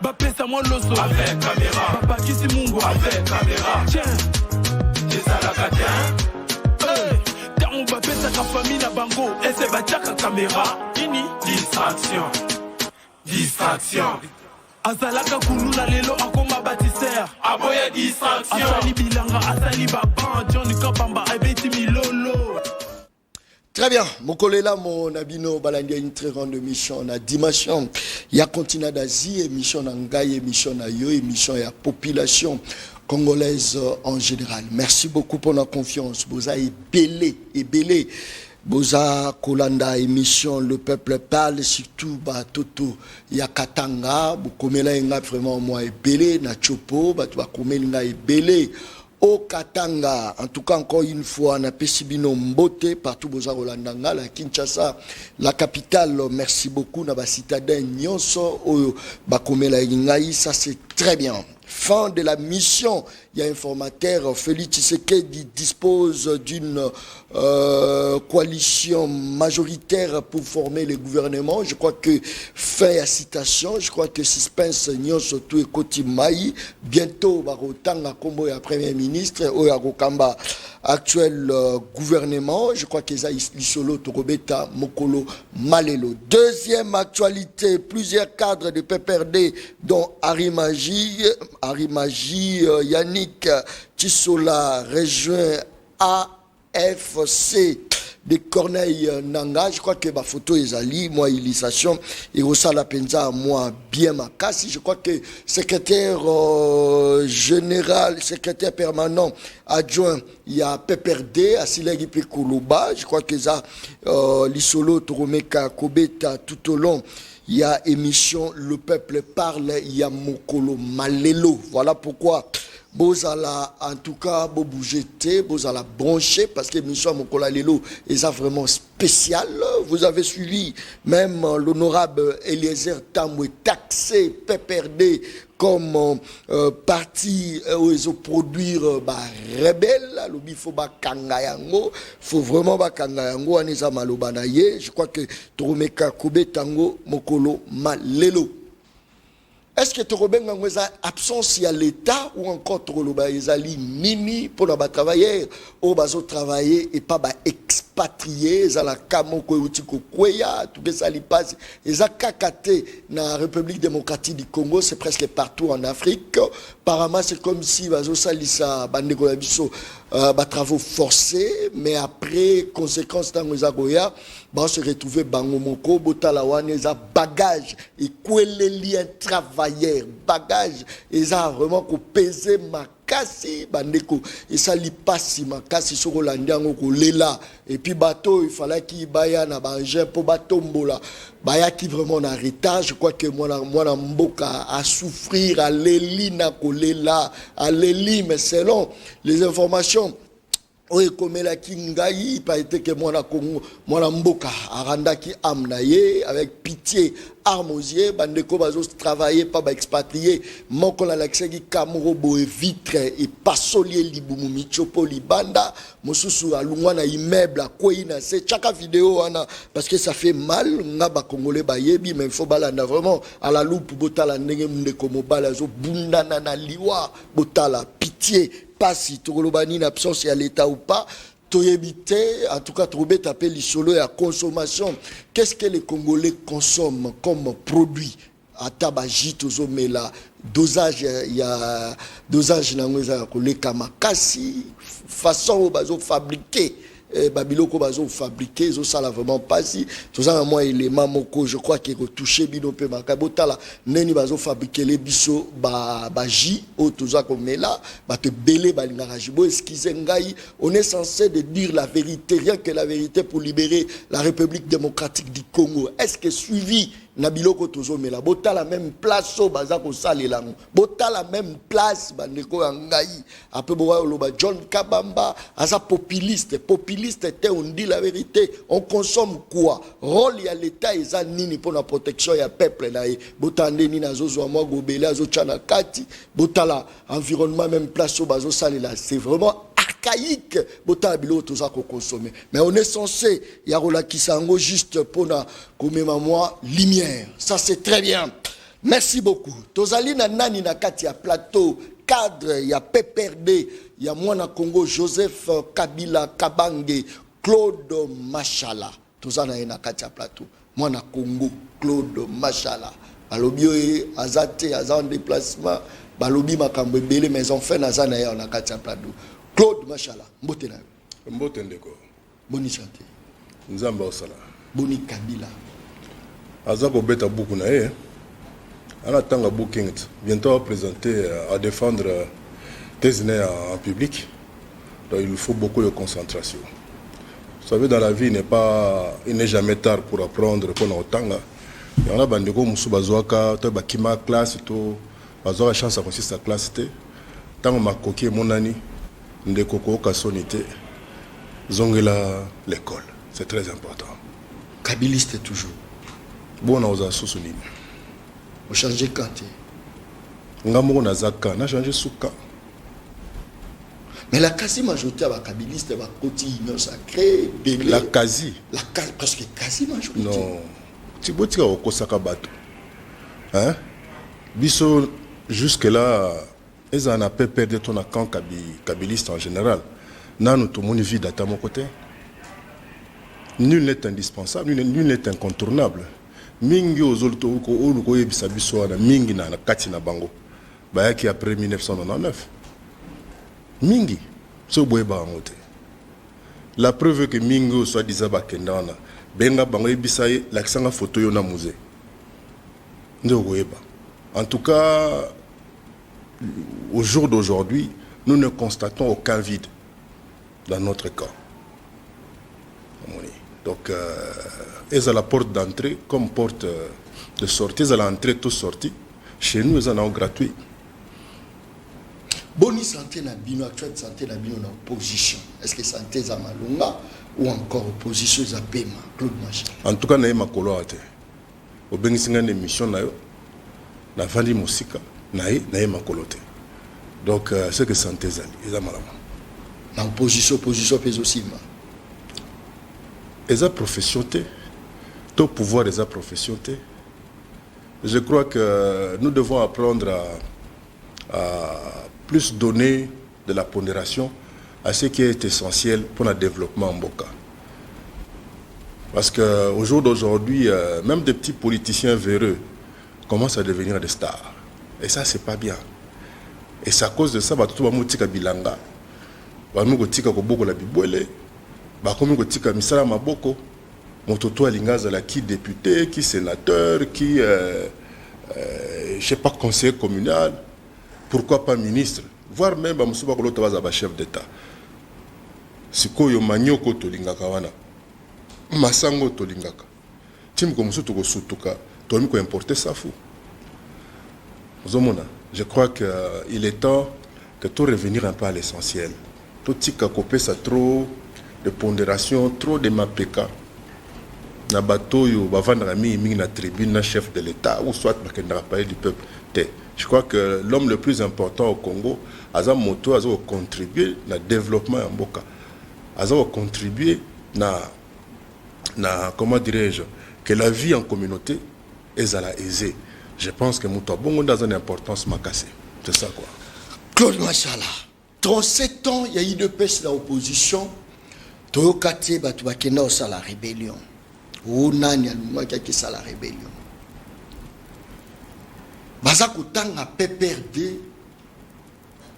Bapesa moi loso avec caméra. Papa Kisi Mungu avec caméra. Tiens, les alakatins. Tant bapesa ka famille na bango. Et c'est bachaka caméra. Ini distraction. Distraction. Azalaka kuluna lelo akoma bâtisseur. Aboya distraction. Asali bilanga, asali baban. Johnny Kapamba, abeti milolo. Très bien, Mokolela, mon abino, balandia une très grande émission, na dimension, il y a continent d'Asie, émission n'angaï, émission na yo, émission ya population congolaise en général. Merci beaucoup pour la confiance. Boza est belé. Boza Kolanda émission Le Peuple Parle, surtout Toto Yakatanga, Bokomela Nga vraiment moi est belé, na Chopo, Bakomela est belé. Au Katanga, en tout cas encore une fois, on a Pesibino Mbote, partout Boza Rolandanga, la Kinshasa, la capitale, merci beaucoup, na ba citadin Nyonso, Bakomela Ingaï, ça c'est très bien. Fin de la mission, il y a informateur Félix Tshisekedi dispose d'une coalition majoritaire pour former le gouvernement. Je crois que fin à citation, je crois que suspense Nyonso tout et Koti Maï bientôt Barotanga Kombo ya premier ministre Oya Gokamba actuel gouvernement. Je crois que ça Lisolo Torobeta Mokolo Malelo. Deuxième actualité, plusieurs cadres de PPRD dont Arimaji Yannick Tissola rejoint AFC de Corneille Nanga. Je crois que ma photo est ali, moi, illustration, et aussi la penza, moi, bien ma casse. Je crois que secrétaire général, secrétaire permanent, adjoint, il y a PPRD, Asilegi Pekoloba. Je crois que ça, l'Isolo, Toromeka, Kobeta, tout au long. Il y a émission Le Peuple Parle, il y a Mokolo Malelo. Voilà pourquoi Bozala, en tout cas, bougete, Bozala branché, parce que l'émission Mokolo Malelo est vraiment spéciale. Vous avez suivi même l'honorable Eliezer Tambwe taxé PPRD comme parti où ils ont produire rebelle, il faut kangayango, faut vraiment kangayango aneza malobanaye. Je crois que Toromeka Kobe Tango Mokolo Malelo. Est-ce que Torobenga ngweza absence ya l'État ou encore Toroloba ezali nini pour les travailleurs au bazo travailler et pas expatriés za la kamoko utiko kweya tout ça li passe eza kakate na République démocratique du Congo, c'est presque partout en Afrique. Apparemment c'est comme si bazo salisa bandeko ya biso travaux forcés, mais après conséquence dans les agoya on se retrouver bango moko botala wane za bagage et kwele lien travailleur bagage et ça vraiment ko peser makasi bandeko et ça li pasi makasi soko landiango ko lela et puis bateau il fallait qu'il baya na bangin pour batombola baya qui vraiment en retard. Je crois que moi mboka a souffrir à leli na ko lela à leli, mais selon les informations oui, comme la Kingaï, pas été que moi mboka aranda ki amnaye avec pitié armosier bandeko bazo travailler pas expatrié moko la laksegi kamuro boe vitre et pasolier libumu michopo libanda mosusu alungwa na immeuble a koina c'est chaque vidéo ana parce que ça fait mal nga ba congolais ba yebi mais il faut balanda vraiment à la loupe botala ndenge ndeko mobala zo bunda na liwa botala pitié pas si Torolobani une absence à l'État ou pas, en tout cas, trouver taper l'isolo et la consommation. Qu'est-ce que les Congolais consomment comme produit à tabac, tozo, mais là, dosage, il y a dosage dans les kamakasi, façon au bazo fabriqué. Babiloko bazo fabriqué zo sala vraiment pas si tout ça moi élément moko je crois qu'il retouché bino pe makabotala neni bazo fabriquer les biso ba ji o toza comme là ba te belé ba lingarajibo excusez ngai on est censé de dire la vérité, rien que la vérité pour libérer la République démocratique du Congo. Est-ce que suivi na biloko tozo mela bota la même place so baza ko salela bota la même place bandeko ngai après boa loba John Kabamba asa populiste était on dit la vérité, on consomme quoi rôle ya l'état eza nini pour la protection ya peuple na bota ndeni na zozo moi gobela zo chana kati bota la environnement même place so bazo salela, c'est vraiment archaïque bota bilo toza ko consommer, mais on est censé ya rola kisango juste pour na comme moi lumière, ça c'est très bien. Merci beaucoup. Tozali na nani na kati ya plateau cadre ya PPRD ya mwana Congo Joseph Kabila Kabange Claude Machala. Tozana na kati ya plateau mwana Congo Claude Machala. Balobi azate azan déplacement balobi makambo ebele mais enfin nazana ya na kati ya plateau. Claude Machala mbote na yo. Mbote ndeko. Boni santé. Nzamba osala. Boni Kabila. Azako beta beaucoup na ye. On attend booking bientôt à présenter, à défendre tes idées en public. Donc il faut beaucoup de concentration. Vous savez, dans la vie, il n'est jamais tard pour apprendre qu'on a autant. Il y en a des gens qui ont une classe, ils ont la chance de sa classe. Tant que je suis mon ami, je suis l'école. C'est très important. Kabiliste toujours. Bon, on a souci. Vous changez quand? On a changé souka. Mais la quasi-majorité va kabiliste va côté union sacrée. La quasi. Presque quasi-majorité. Non. Tu peux dire au Saka Bato. Hein? Biso, jusque-là, ils en ont pas perdu ton camp kabiliste en général. Nous, tout le monde vit à mon côté. Nul n'est indispensable, nul n'est incontournable. Mingi ozolto ko yebisa biso wana mingi na kati na bango bayaki après 1999 mingi so boye ba ngote la preuve que mingi soit disant bakenda wana benga bango yebisa la kisanga photo yo na musée ndo yeba. En tout cas au jour d'aujourd'hui nous ne constatons aucun vide dans notre camp. Donc ils ont la porte d'entrée comme porte de sortie. Ils ont l'entrée tout sortie. Chez nous, ils en ont gratuit. Boni santé na bino, actuelle santé na bino na opposition. Est-ce que santé za malunga ou encore opposition za pema Claude Machala? En tout cas, na ma kolo ate. Au bengisinga une émission na yo, na vandi musika, na ma kolote. Donc c'est que santé zali, ils ont malama. Na opposition pèse aussi ma. Ils ont profession, tout pouvoir des profession. Je crois que nous devons apprendre à plus donner de la pondération à ce qui est essentiel pour le développement en Mboka. Parce qu'au jour d'aujourd'hui, même des petits politiciens véreux commencent à devenir des stars. Et ça, c'est pas bien. Et c'est à cause de ça que tout le monde a bilanga. Comme kotika misala maboko mototo alingaza la qui député qui sénateur qui je sais pas conseiller communal, pourquoi pas ministre, voire même bamusuba kolota baza chef d'état. Sikoyo manyoko tolingaka wana masango tolingaka tim ko musutu ko sutuka tomi ko importer ça fou. Je crois que il est temps que tout revenir un peu à l'essentiel. Tout tika kopé ça trop de pondération, trop de mapeka. Na bateau yo bavandra mingi na tribune na chef de l'État ou soit bakendra parler du peuple. Je crois que l'homme le plus important au Congo a contribué na développement en Mboka. A contribué na comment dirais-je que la vie en communauté est aisée. Je pense que Moutou Bongo dans une importance makassé. C'est ça quoi. Claude Machala. 37 ans, il y a eu de pêche dans l'opposition. Toyokati batu bakenda osala rébellion. O nani alumaki akisa la rébellion. Baza kotanga PPRD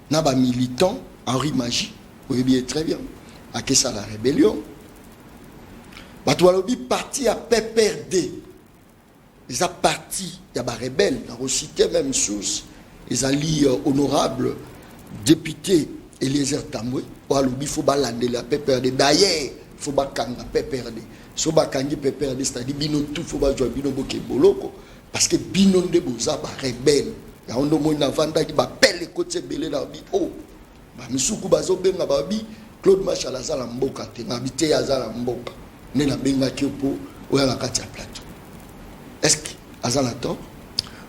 na ba militant Henri Magie, vous voyez très bien, akisa la rébellion. Batu balobi parti à PPRD. Ils ont parti, il y a des rebelles, dans le cité même source, ils alliés honorables députés Eliezer Tambwe, il faut balander la PPRD. D'ailleurs, il faut bakanga PPRD. Si on bakangi PPRD, c'est-à-dire bino tout, il faut jouer bino boke boloko, parce que bino de boza ba rebelle. Il y a un homme qui vanda qui va pelle les côtés belé dans bi oh. Ba misuku bazo benga ba bi Claude Machala zala mboka te, ngabité ya zala mboka. Ne na benga kiopo oya la kati ya plateau. Est-ce que azala tort?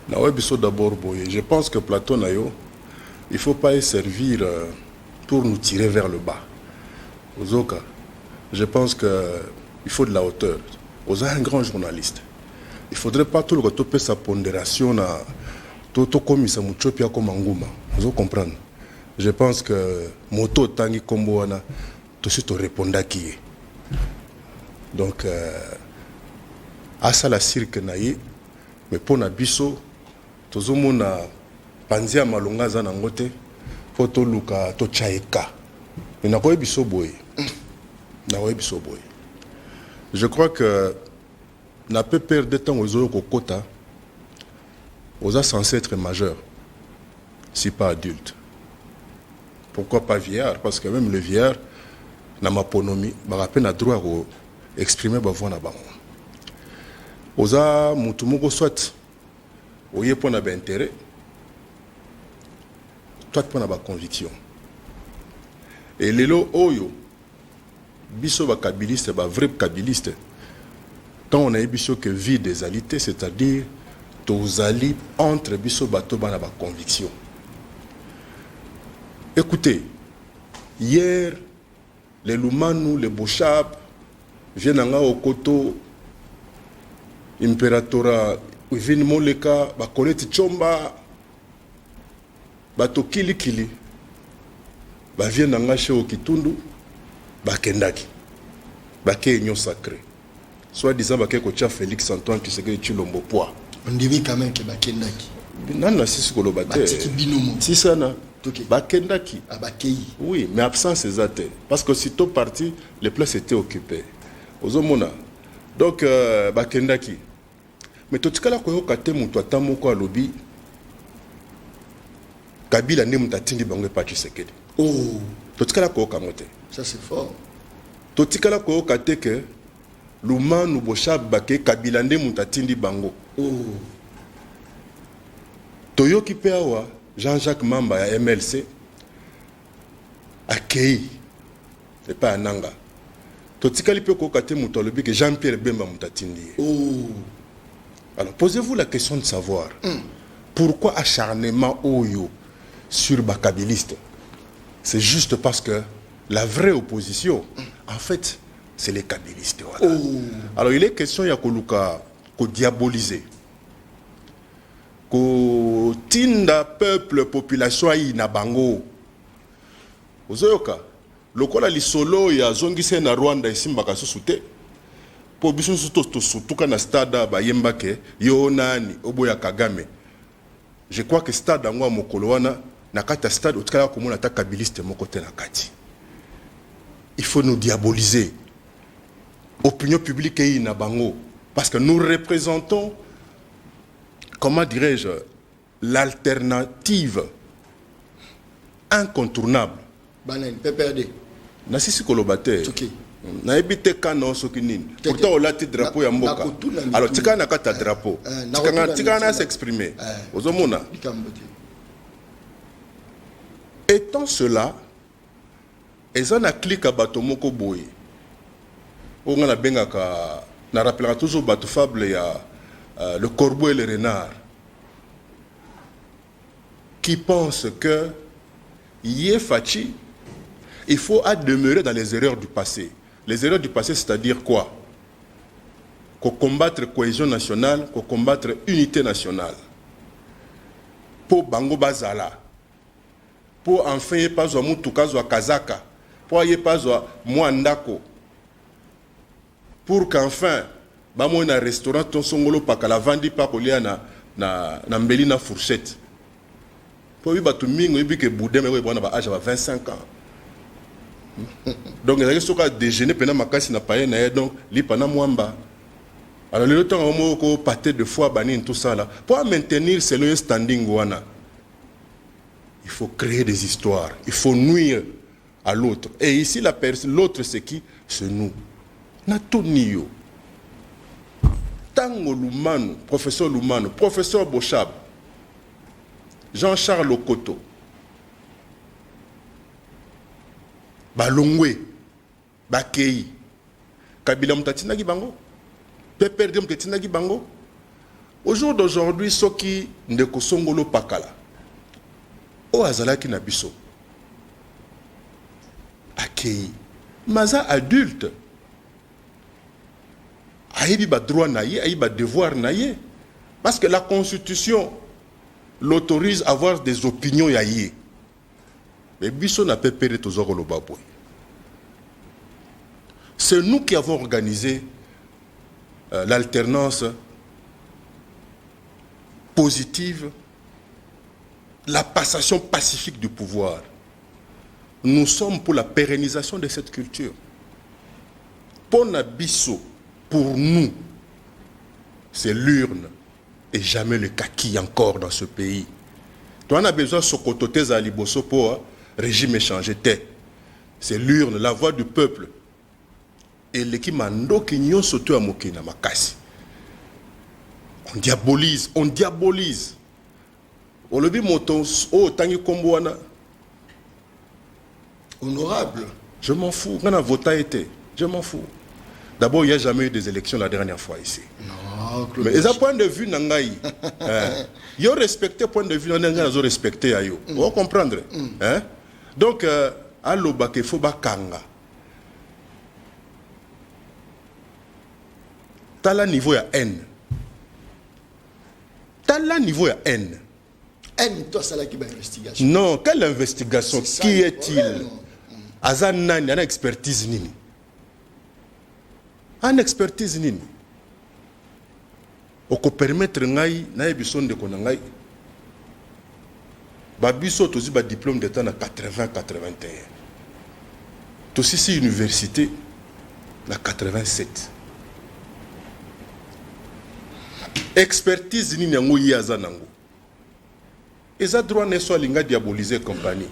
Na ouais biso d'abord boye. Je pense que Plateau nayo, il faut pas y servir pour nous tirer vers le bas. Je pense qu'il faut de la hauteur. Vous êtes un grand journaliste. Il il faudrait pas tout le temps sa pondération na tout comme ça muchopia comme nguma. Vous comprenez? Je pense que moto tangi kombo wana tout suite répondre qui est. Donc à ça la cirque naïe mais pour na biso tozomona panzia malonga za nangote poto luka to chaika. Mais na koye biso boy. Na koye biso boy. Je crois que n'a pas perdre de temps aux autres quota aux censés être majeurs si pas adultes. Pourquoi pas vieillard? Parce que même le vieillard n'a ma ponomie, bah peine à droit à exprimer bah voix na bango. Oza mutumoko soit oye pour na intérêt, toi pour na conviction. Et lelo oyo biso ba kabiliste ba vrai kabiliste. Quand on a eu biso que vie des alités, c'est-à-dire tous alliés entre biso bato bana ba conviction. Écoutez, hier, les Lumanou, les Bouchab, viennent au Koto, Imperatora, viennent Moleka, Bakoleti Chomba, Bato Kili Kili, viennent chez Okitundu, Bakendaki, Baké Union Sacrée. Soit disant Baké Kocha Félix Antoine qui se gagne Chilombo Poa. On dit quand même que Bakendaki. Non, non, c'est ce que l'on battait. Si ça, non. Bakendaki. Oui, mais absence c'est ça. Parce que sitôt parti, les places étaient occupées. Ozomona. Donc, Bakendaki. Mais tout ce que là, quand on a été à lobby, Kabila n'est pas tindi bangue pas Tshisekedi. Oh. Tout ce que là, quand on a été. Ça c'est fort. Tout ce que là, quand on a été que Luma nous bocha baké Kabila n'est pas tindi bango. Oh. Toyoki Peawa. Jean-Jacques Mamba à MLC accueilli et pas à Nanga. Totikali peut kokate mutolobi que Jean-Pierre Bemba mutatindi. Oh. Alors posez-vous la question de savoir pourquoi acharnement oyo sur bakabiliste. C'est juste parce que la vraie opposition en fait c'est les kabilistes. Voilà. Oh. Alors il est question ya koluka ko diaboliser. Ko tinda peuple population ayi na bango ozoyoka lokola lisolo ya zongise na Rwanda isimbaka susute po biso to sutuka na stade ba yembake yo nani oboya Kagame. Je crois que stade ngwa mokolo wana na kata stade otkala ko mona ta kabiliste moko te na kati. Il faut nous diaboliser. Opinion publique ayi na bango parce que nous représentons, comment dirais-je, l'alternative incontournable. Banen, PPRD. Nasisi kolobate. Ok. Na ebite kano sokinine. Pourtant on l'a dit drapeau ya mboka. Alors tika na kata drapeau. Tika na s'exprimer. Ozomona. Étant cela, ezan na clique bato moko boye. On a bengaka na rappelera toujours bato fable ya le corbeau et le renard, qui pensent que Fachi, il faut demeurer dans les erreurs du passé. Les erreurs du passé, c'est-à-dire quoi? Qu'on combattre cohésion nationale, qu'on combattre unité nationale. Pour Bango Bazala, pour enfin y pas Mutukazo Kazaka, pour y pas Mwandako, pour qu'enfin bamo na restaurant ton songolo pakala vandi pa kolia na mbeli na fourchette. Po bi batu mingo bi ke boudem we bona ba âge va 25 ans. Donc il soka déjeuner pena makasi na paye na donc li pana mwamba. Alors le temps mo ko pâté de foie bani tout ça là pour maintenir ce standing wana. Il faut créer des histoires, il faut nuire à l'autre. Et ici l'autre c'est qui? C'est nous. Natonio. Tango Lumano, professeur Bochab, Jean-Charles Okoto, Balongwe, Bakei, Kabila Mutatina Gibango, PPRD Mutatina Gibango. Au jour d'aujourd'hui, Soki Ndeko Songolo Pakala, O Azalaki Nabiso, Akei, Maza adulte, ayebi ba droit na ye, ayebi ba devoir na ye. Parce que la Constitution l'autorise à avoir des opinions ya ye. Mais biso n'a pas péré tozoko lo baboy. C'est nous qui avons organisé l'alternance positive, la passation pacifique du pouvoir. Nous sommes pour la pérennisation de cette culture. Pour Nabiso, pour nous, c'est l'urne et jamais le kaki encore dans ce pays. Toi, on a besoin de Sokotote à Liboso pour régime échangé. C'est l'urne, la voix du peuple. Et l'équipe mando qui n'y a sauté à Mokina Makasi. On diabolise, on diabolise. On le dit, oh, tangi komboana. Honorable. Je m'en fous. On a voté été. Je m'en fous. D'abord, il n'y a jamais eu des élections la dernière fois ici. Non, mais ils ont point de vue nangaï. Ils ont respecté point de vue nangaï, ils ont respecté ayo. Vous va comprendre. Donc, à l'obak, il faut bakanga. T'as niveau à haine. T'as niveau à haine. Haine, toi, c'est là qui va investigation. Non, quelle investigation? Qui est-il? Azan nani, ana expertise nini? Ana expertise nini? Oko permettre ngai na ebison de konangai. Ba biso tozi ba diplôme d'état na 80-81. Tosi si université na 87. Expertise nini yango yi azanango. Eza droit ne soit linga diaboliser compagnie.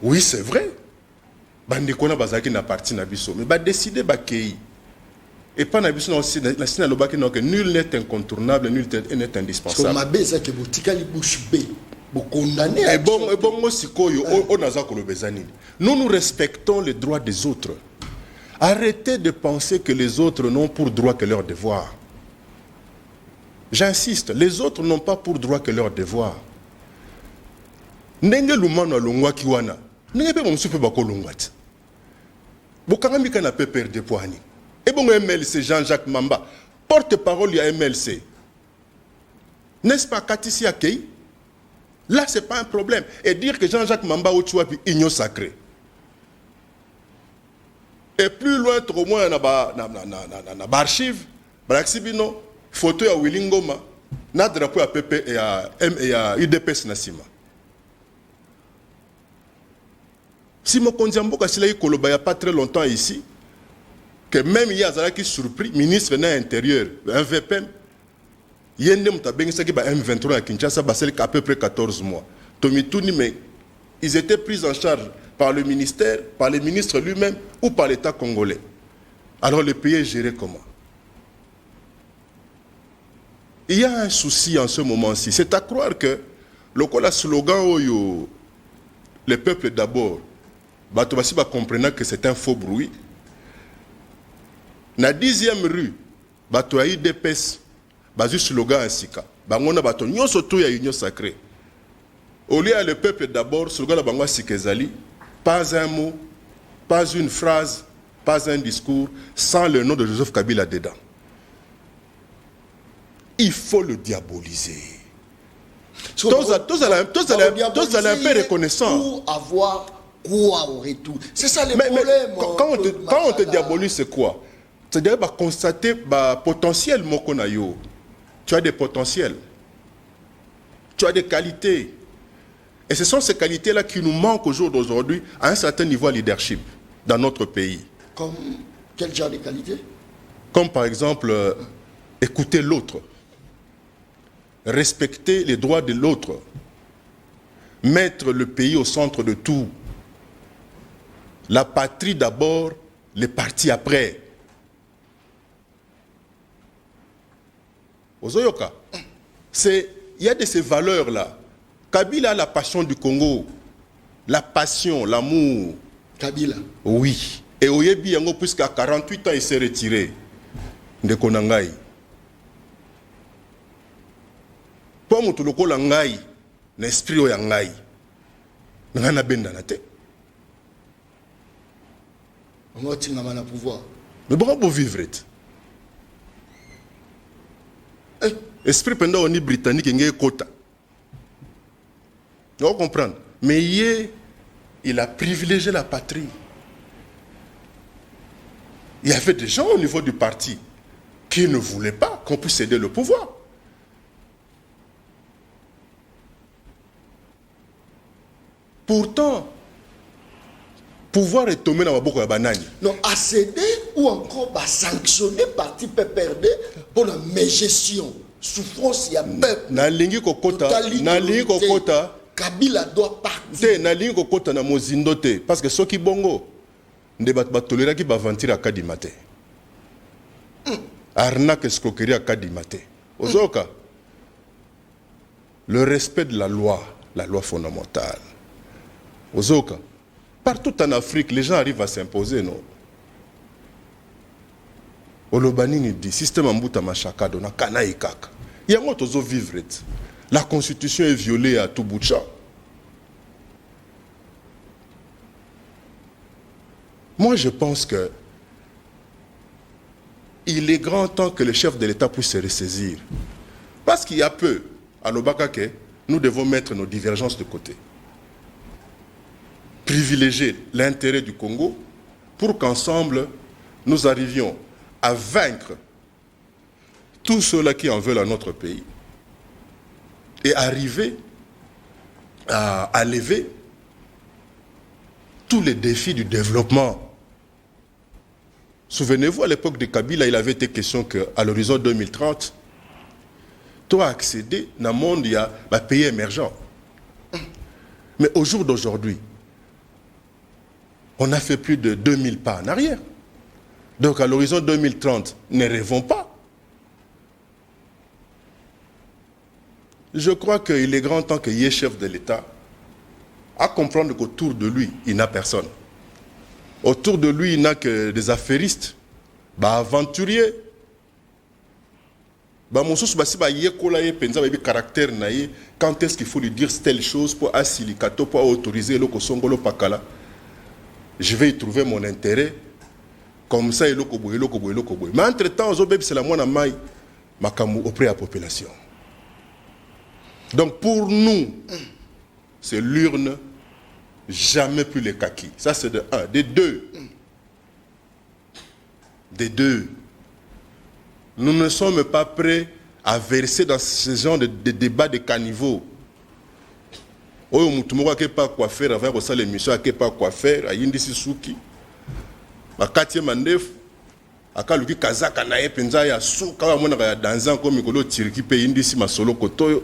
Oui, c'est vrai. Bande kona bazaki na parti na biso, mais ba décider ba kei. Et pas na biso na sina lobaki no que nul n'est incontournable, nul n'est indispensable. Parce que ma beza que botika li bouche B, bo condamné. Et bon sikoyo on aza ko lobezani. Nous respectons les droits des autres. Arrêtez de penser que les autres n'ont pour droit que leur devoir. J'insiste, les autres n'ont pas pour droit que leur devoir. Ndenge lumano longwa kiwana. Ndenge pe msupe bako longwat. Bokanga mika na pe perdre poani. Et bon MLC Jean-Jacques Mamba, porte-parole à MLC. N'est-ce pas Katisi Akei? Là c'est pas un problème. Et dire que Jean-Jacques Mamba ou Tchouapi igno sacré. Et plus loin, trop moins, na archive, Braxibino, photo à Willingoma, na drapeau à PP et à UDPS Nassima. Si mon Kondiambo Kassila Koloba il n'y a pas très longtemps ici, que même il y a qui surpris, ministre de l'Intérieur, un VPM, il y a un M23 à Kinshasa, à peu près 14 mois. Tomitouni, mais ils étaient pris en charge par le ministère, par le ministre lui-même ou par l'État congolais. Alors le pays est géré comment? Il y a un souci en ce moment-ci. C'est à croire que le slogan Oyo, le peuple d'abord, Batobasi va comprendre que c'est un faux bruit. Na 10e rue, Bato IDPS, Bazu slogan Asika. Bangona Bato Nyoso tout ya union sacrée. Au lieu le peuple d'abord, slogan la Bangwa Sikezali. Pas un mot, pas une phrase, pas un discours sans le nom de Joseph Kabila dedans. Il faut le diaboliser. Tous allez un peu reconnaissant. Pour avoir quoi au retour. C'est ça le problème. Quand on te diabolise, c'est quoi? C'est-à-dire constater le potentiel mokonayo. Tu as des potentiels. Tu as des qualités. Et ce sont ces qualités-là qui nous manquent au jour d'aujourd'hui à un certain niveau de leadership dans notre pays. Comme quel genre de qualités? Comme par exemple, écouter l'autre, respecter les droits de l'autre, mettre le pays au centre de tout. La patrie d'abord, les partis après. Ozoyoka, il y a de ces valeurs-là. Kabila a la passion du Congo, la passion, l'amour. Kabila. Oui. Et Oyebi Yango, puisqu'à 48 ans, il s'est retiré de Konangai. Pour moi, tout le monde Langai, l'esprit Oyangai, n'a benda na te. On va tenir le pouvoir. Mais bon vivre. Esprit pendant on est britannique il y a quota. On comprend. Mais il a privilégié la patrie. Il y avait des gens au niveau du parti qui ne voulaient pas qu'on puisse céder le pouvoir. Pourtant, pouvoir est tombé dans la boucle de banane. Non, à céder ou encore à sanctionner parti PPRD pour la mégestion. Souffrance, il y a peuple. Na lingi kokota, Kabila doit partir. Na lingi kokota na mozindo te parce que ceux qui bongo ne bat tolera qui ba ventir à kadimate. Arnaque escroquerie à kadimate. Ozoka. Le respect de la loi fondamentale. Ozoka. Partout en Afrique, les gens arrivent à s'imposer, non? Olobani dit système ambuta machaka dona kana ikaka. Il y a moto zo vivre. La constitution est violée à tout bout de champ. Moi, je pense que il est grand temps que le chef de l'État puisse se ressaisir. Parce qu'il y a peu, à l'Obakake, nous devons mettre nos divergences de côté. Privilégier l'intérêt du Congo pour qu'ensemble, nous arrivions à vaincre tous ceux-là qui en veulent à notre pays et arriver à lever tous les défis du développement. Souvenez-vous, à l'époque de Kabila, il avait été question qu'à l'horizon 2030, toi accéder dans le monde, il y a un pays émergent. Mais au jour d'aujourd'hui, on a fait plus de 2000 pas en arrière. Donc à l'horizon 2030, ne rêvons pas. Je crois qu'il est grand temps qu'il y ait chef de l'État à comprendre qu'autour de lui, il n'a personne. Autour de lui, il n'a que des affairistes, aventuriers. Quand est-ce qu'il faut lui dire telle chose pour assilikato, pour autoriser le Kosongolo Pakala? Je vais y trouver mon intérêt. Comme ça, il est. Mais entre-temps, c'est la moine maille auprès de la population. Donc pour nous, c'est l'urne, jamais plus les kakis. Ça c'est de un. Des deux. Nous ne sommes pas prêts à verser dans ce genre de débat de caniveau. Oh, mutumoko ake pas quoi faire avant que ça l'émission ake pas quoi faire. Ayindi Sisuki. Makati mandef. Akaluki kazaka na ye penza ya suka wa mona ya danzan ko mikolo tiriki pe indi si masolo kotoyo.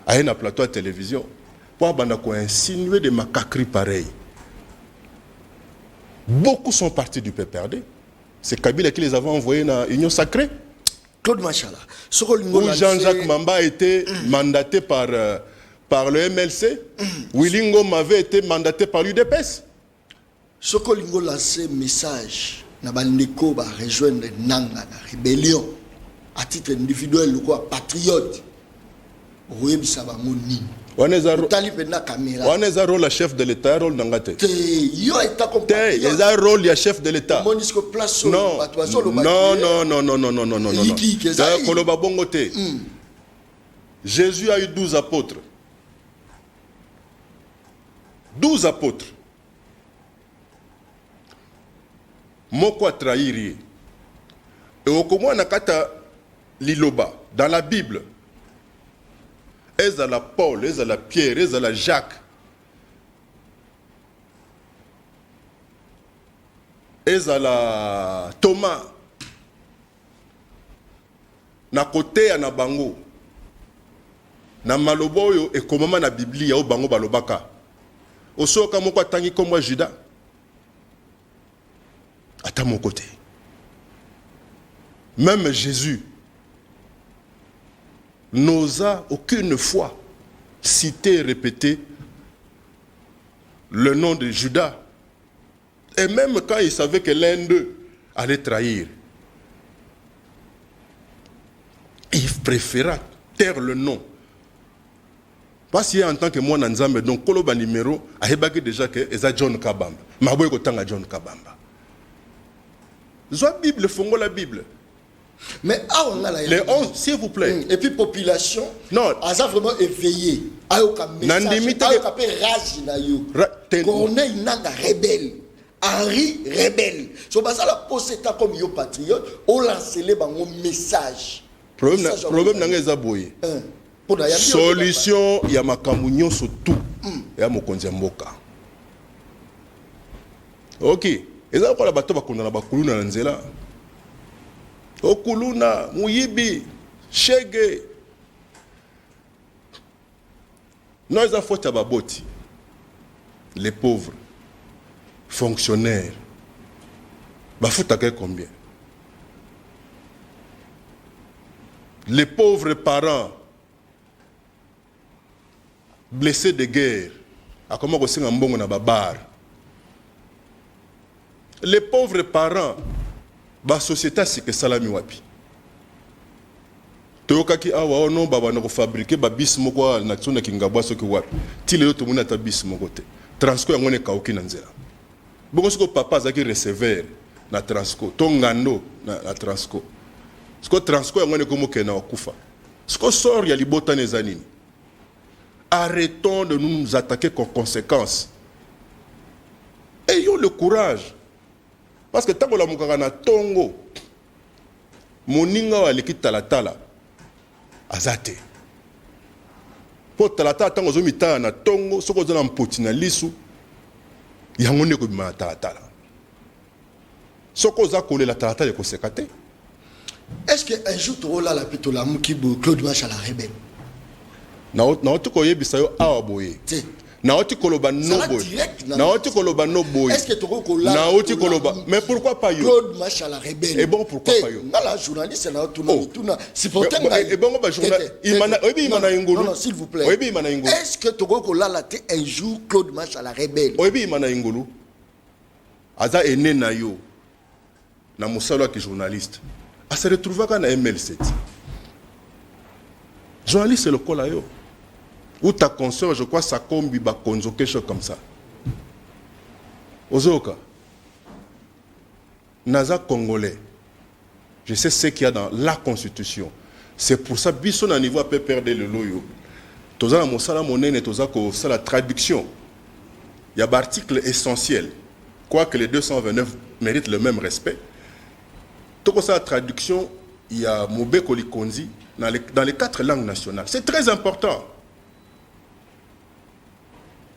Aye na plateau à télévision. Pour banda ko insinuer des macaqueries pareilles. Beaucoup sont partis du PPRD. C'est Kabila qui les avait envoyés dans l'Union sacrée. Claude Machala. Où Jean-Jacques Mamba a été mandaté par le MLC. Willingo m'avait été mandaté par l'UDPS. Sokolingo lancé message na bandeko ba rejoindre Nanga na rébellion à titre individuel ou quoi patriote. Oyebisa bango nini. On est un rôle à chef de l'État, rôle d'Angate. Yo état comme il y a un rôle à chef de l'État. Non. Jésus a eu 12 apôtres. 12 apôtres. Moko a trahiri. Et au comment nakata liloba dans la Bible. Ezala Paul, ezala Pierre, ezala Jacques. Ezala Thomas. Na côté ya na bango. Na maloboyo et komama na Biblia ya o bango balobaka. Osoka moko atangi comme Judas. À mon côté. Même Jésus n'osa aucune fois citer et répéter le nom de Judas. Et même quand il savait que l'un d'eux allait trahir, il préféra taire le nom. Parce qu'il y a en tant que moi, Nanzambe, donc, Koloba numéro, a déjà que c'est John Kabamba. Maboy Kotanga John Kabamba. Zwa Bible, fongo la Bible. Mais on a la Les 11, s'il vous plaît. Et puis population, non, a vraiment éveillé. Ayoka message, ayoka pe rage na yo. Corneille nanga rebelle. Henri rebelle. So basa la poseta comme yo patriote, on lance les bango message. Problème nanga ezaboye. Solution ya makambo nyonso tout ya mokonzi mboka. OK. Eza ko la bato bakunda na bakuluna na nzela. Okuluna, Muyibi, Shege. Nous avons fait Baboti. Les pauvres, fonctionnaires. Bafouta combien? Les pauvres parents, blessés de guerre. À comment on s'est en na babar. Les pauvres parents, ba société c'est que salami wapi toyoka ki awa ono baba na ko fabriquer ba bis moko na tsona kingabwa soki wapi tile yo to mona ta bis moko te transco yango ne kauki na nzela bongo siko papa zaki receveur na transco to ngando na transco siko transco yango ne komo kena okufa siko sort ya libota ne zanini. Arrêtons de nous attaquer comme conséquence. Ayons le courage. Parce que tant que la mukaka na tongo, moninga wa leki talatala, azate. Pour talatala tango zo mita na tongo, soko zo na mpoti na lisu, yango ne ko bima talatala. Soko za kole la talatala ko sekate. Est-ce que un jour tu auras la pitola mukibu Claude Macha la rebelle? Na otu ko yebisa yo awaboye. Na oti koloba no boy. Na oti koloba no boy. Est-ce que tu kola? Na oti koloba. Mais pourquoi pas yo? Claude Macha la rebelle. Et bon pourquoi pas yo? Na la journaliste na tuna. C'est pour te et bon ba journaliste. Oyebi imana ingolo. Non s'il vous plaît. Oyebi imana ingolo. Est-ce que tu kola la te un jour Claude Macha la rebelle? Oyebi imana ingolo. Aza ene na yo. Na musalo ki journaliste. A se retrouver quand na ML7. Journaliste c'est le kola yo. Ou ta consœur, je crois, ça combi ba konzo quelque chose comme ça. Ozoka. Naza congolais. Je sais ce qu'il y a dans la constitution. C'est pour ça biso na niveau peut perdre le loyo. Toza na mosala monene toza ko ça la traduction. Il y a l'article essentiel. Quoique les 229 méritent le même respect. Toko ça la traduction, il y a Mobeko Likonzi dans les 4 langues nationales. C'est très important.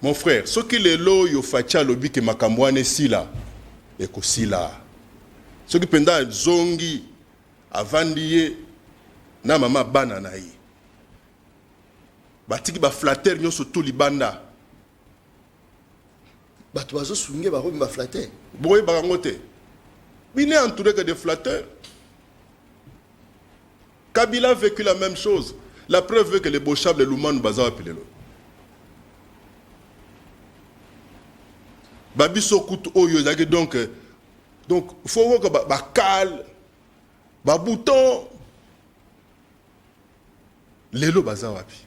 Mon frère, ce qui est là, il faut que lobi que makambwane sila, et que sila. Ce qui penda zongi, avandiye, na mama bananaï. Batiki ba flatter nyo surtout libanda. Batuazo sunge ba robi ba flatter. Boye barangote. Bine entouré que des flatteurs. Kabila a vécu la même chose. La preuve est que les Bochab, les Louman, Baza appelé le. Babi Sokout Oyo, donc il faut voir que Bakal, Babouton, Lelo Baza wapi.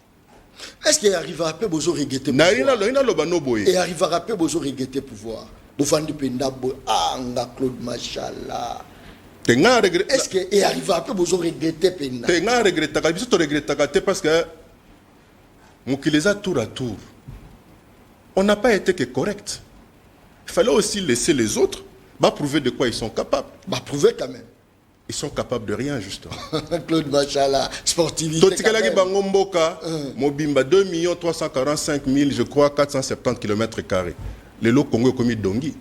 Est-ce qu'il arrivera à peu besoin de regretter pouvoir? Et arrivera à peu besoin de regretter pouvoir. Bofandi Pendabo, Anga Claude Machala. Est-ce qu'il arrivera à peu besoin de regretter Penda? Tu regrettes parce que Moukileza tour à tour. On n'a pas été que correct. Il fallait aussi laisser les autres prouver de quoi ils sont capables. Prouver quand même. Ils sont capables de rien, justement. Claude Machala, sportivité. Totikalagi Bangomboka, Mobimba, 2 345 000, je crois, 470 km². Le lot Congo commis Dongi.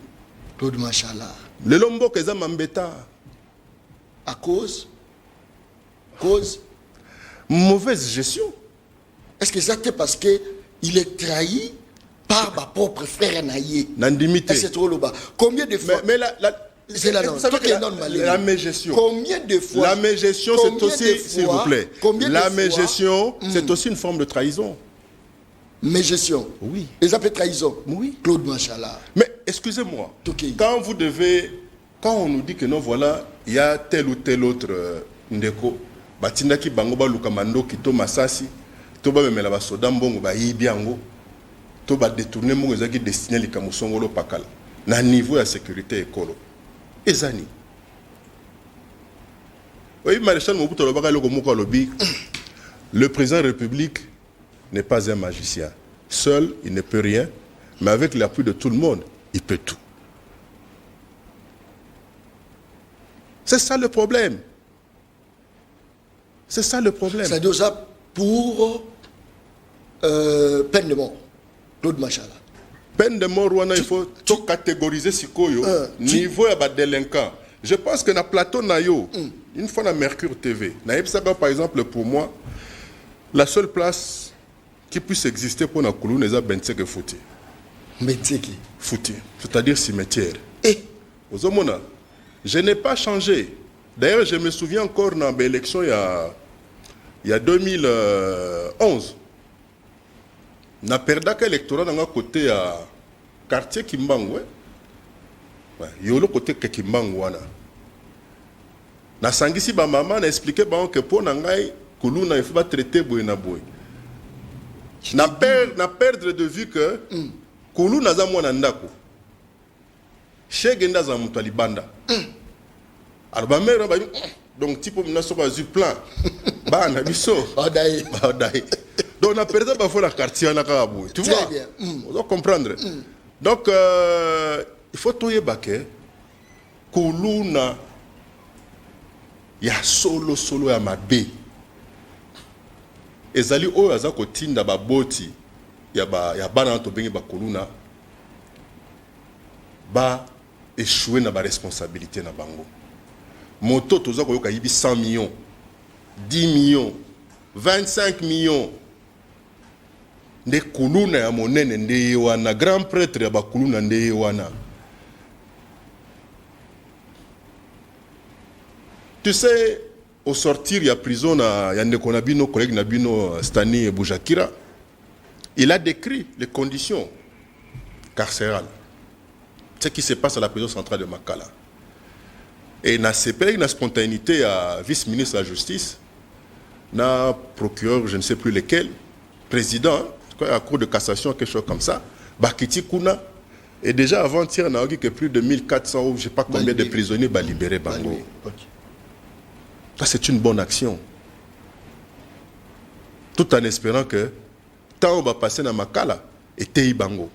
Claude Machala. Le Lomboka, ils ont Mambeta. À cause mauvaise gestion. Est-ce que c'est parce qu'il est trahi par ma propre frère Naïe? Nandimité. C'est trop le bas. Combien de fois? Mais c'est la mégestion. Combien de fois? La mégestion, c'est aussi, s'il vous plaît. La mégestion, c'est aussi une forme de trahison. Mégestion? Oui. Et ça fait trahison? Oui. Claude Machala. Mais excusez-moi. Quand on nous dit que non, voilà, il y a tel ou tel autre ndeko, batindaki bango ba lukamando kito masasi, to ba memela ba soda mbongo ba yibiango, to ba détourner mo ezaki destiné likamosongolo pakala. Na niveau de sécurité écolo. Ezani. Oui, Maréchal Mobutu Lobby, le président de la République n'est pas un magicien. Seul, il ne peut rien, mais avec l'appui de tout le monde, il peut tout. C'est ça le problème. C'est ça le problème. C'est déjà pour peine de mort. Claude Machala. Peine de mort, il faut tout catégoriser ce niveau de délinquant. Je pense que dans le plateau, une fois dans Mercure TV, par exemple, pour moi, la seule place qui puisse exister pour la Kouloune est Benteke Fouti. Benteke Fouti, c'est-à-dire cimetière. Et je n'ai pas changé. D'ailleurs, je me souviens encore dans l'élection il y a 2011. Na perda ka électorat dans côté à quartier Kimbangu. Il y a le côté Kimbangu wana. Na sangisi ba maman na expliqué que pour nangai Koulouna il faut pas traiter boy na boy. Na perdre de vue que Koulouna za mwana ndako. Chegenda za mtu alibanda. Alors ba mère ba donc type na so ba zu plan. Ba na biso. Badaï. Donc on a perdu la quartier na kabou. Tu vois? On doit comprendre. Donc il faut toyer baké Koulouna ya solo ya mabe. Ezali oyo aza kotinda ba boti ya bana to bengi ba Koulouna ba échouer na ba responsabilité na bango. Moto toza koyoka yibi 100 millions, 10 millions, 25 millions. Nde Koulouna ya monene nde wana grand prêtre ya ba Koulouna nde wana. Tu sais, au sortir, il y a prison, il y a un collègue Nabino Stani Boujakira. Il a décrit les conditions carcérales. Ce qui se passe à la prison centrale de Makala. Et il y a une spontanéité à vice-ministre de la Justice, na procureur, je ne sais plus lequel, président, à la Cour de cassation, quelque chose comme ça, Bakiti Kuna. Et déjà avant-hier, on a dit que plus de 1400 ou je ne sais pas combien de prisonniers sont libérés. Ça, c'est une bonne action. Tout en espérant que tant on va passer dans Makala et Tei Bango.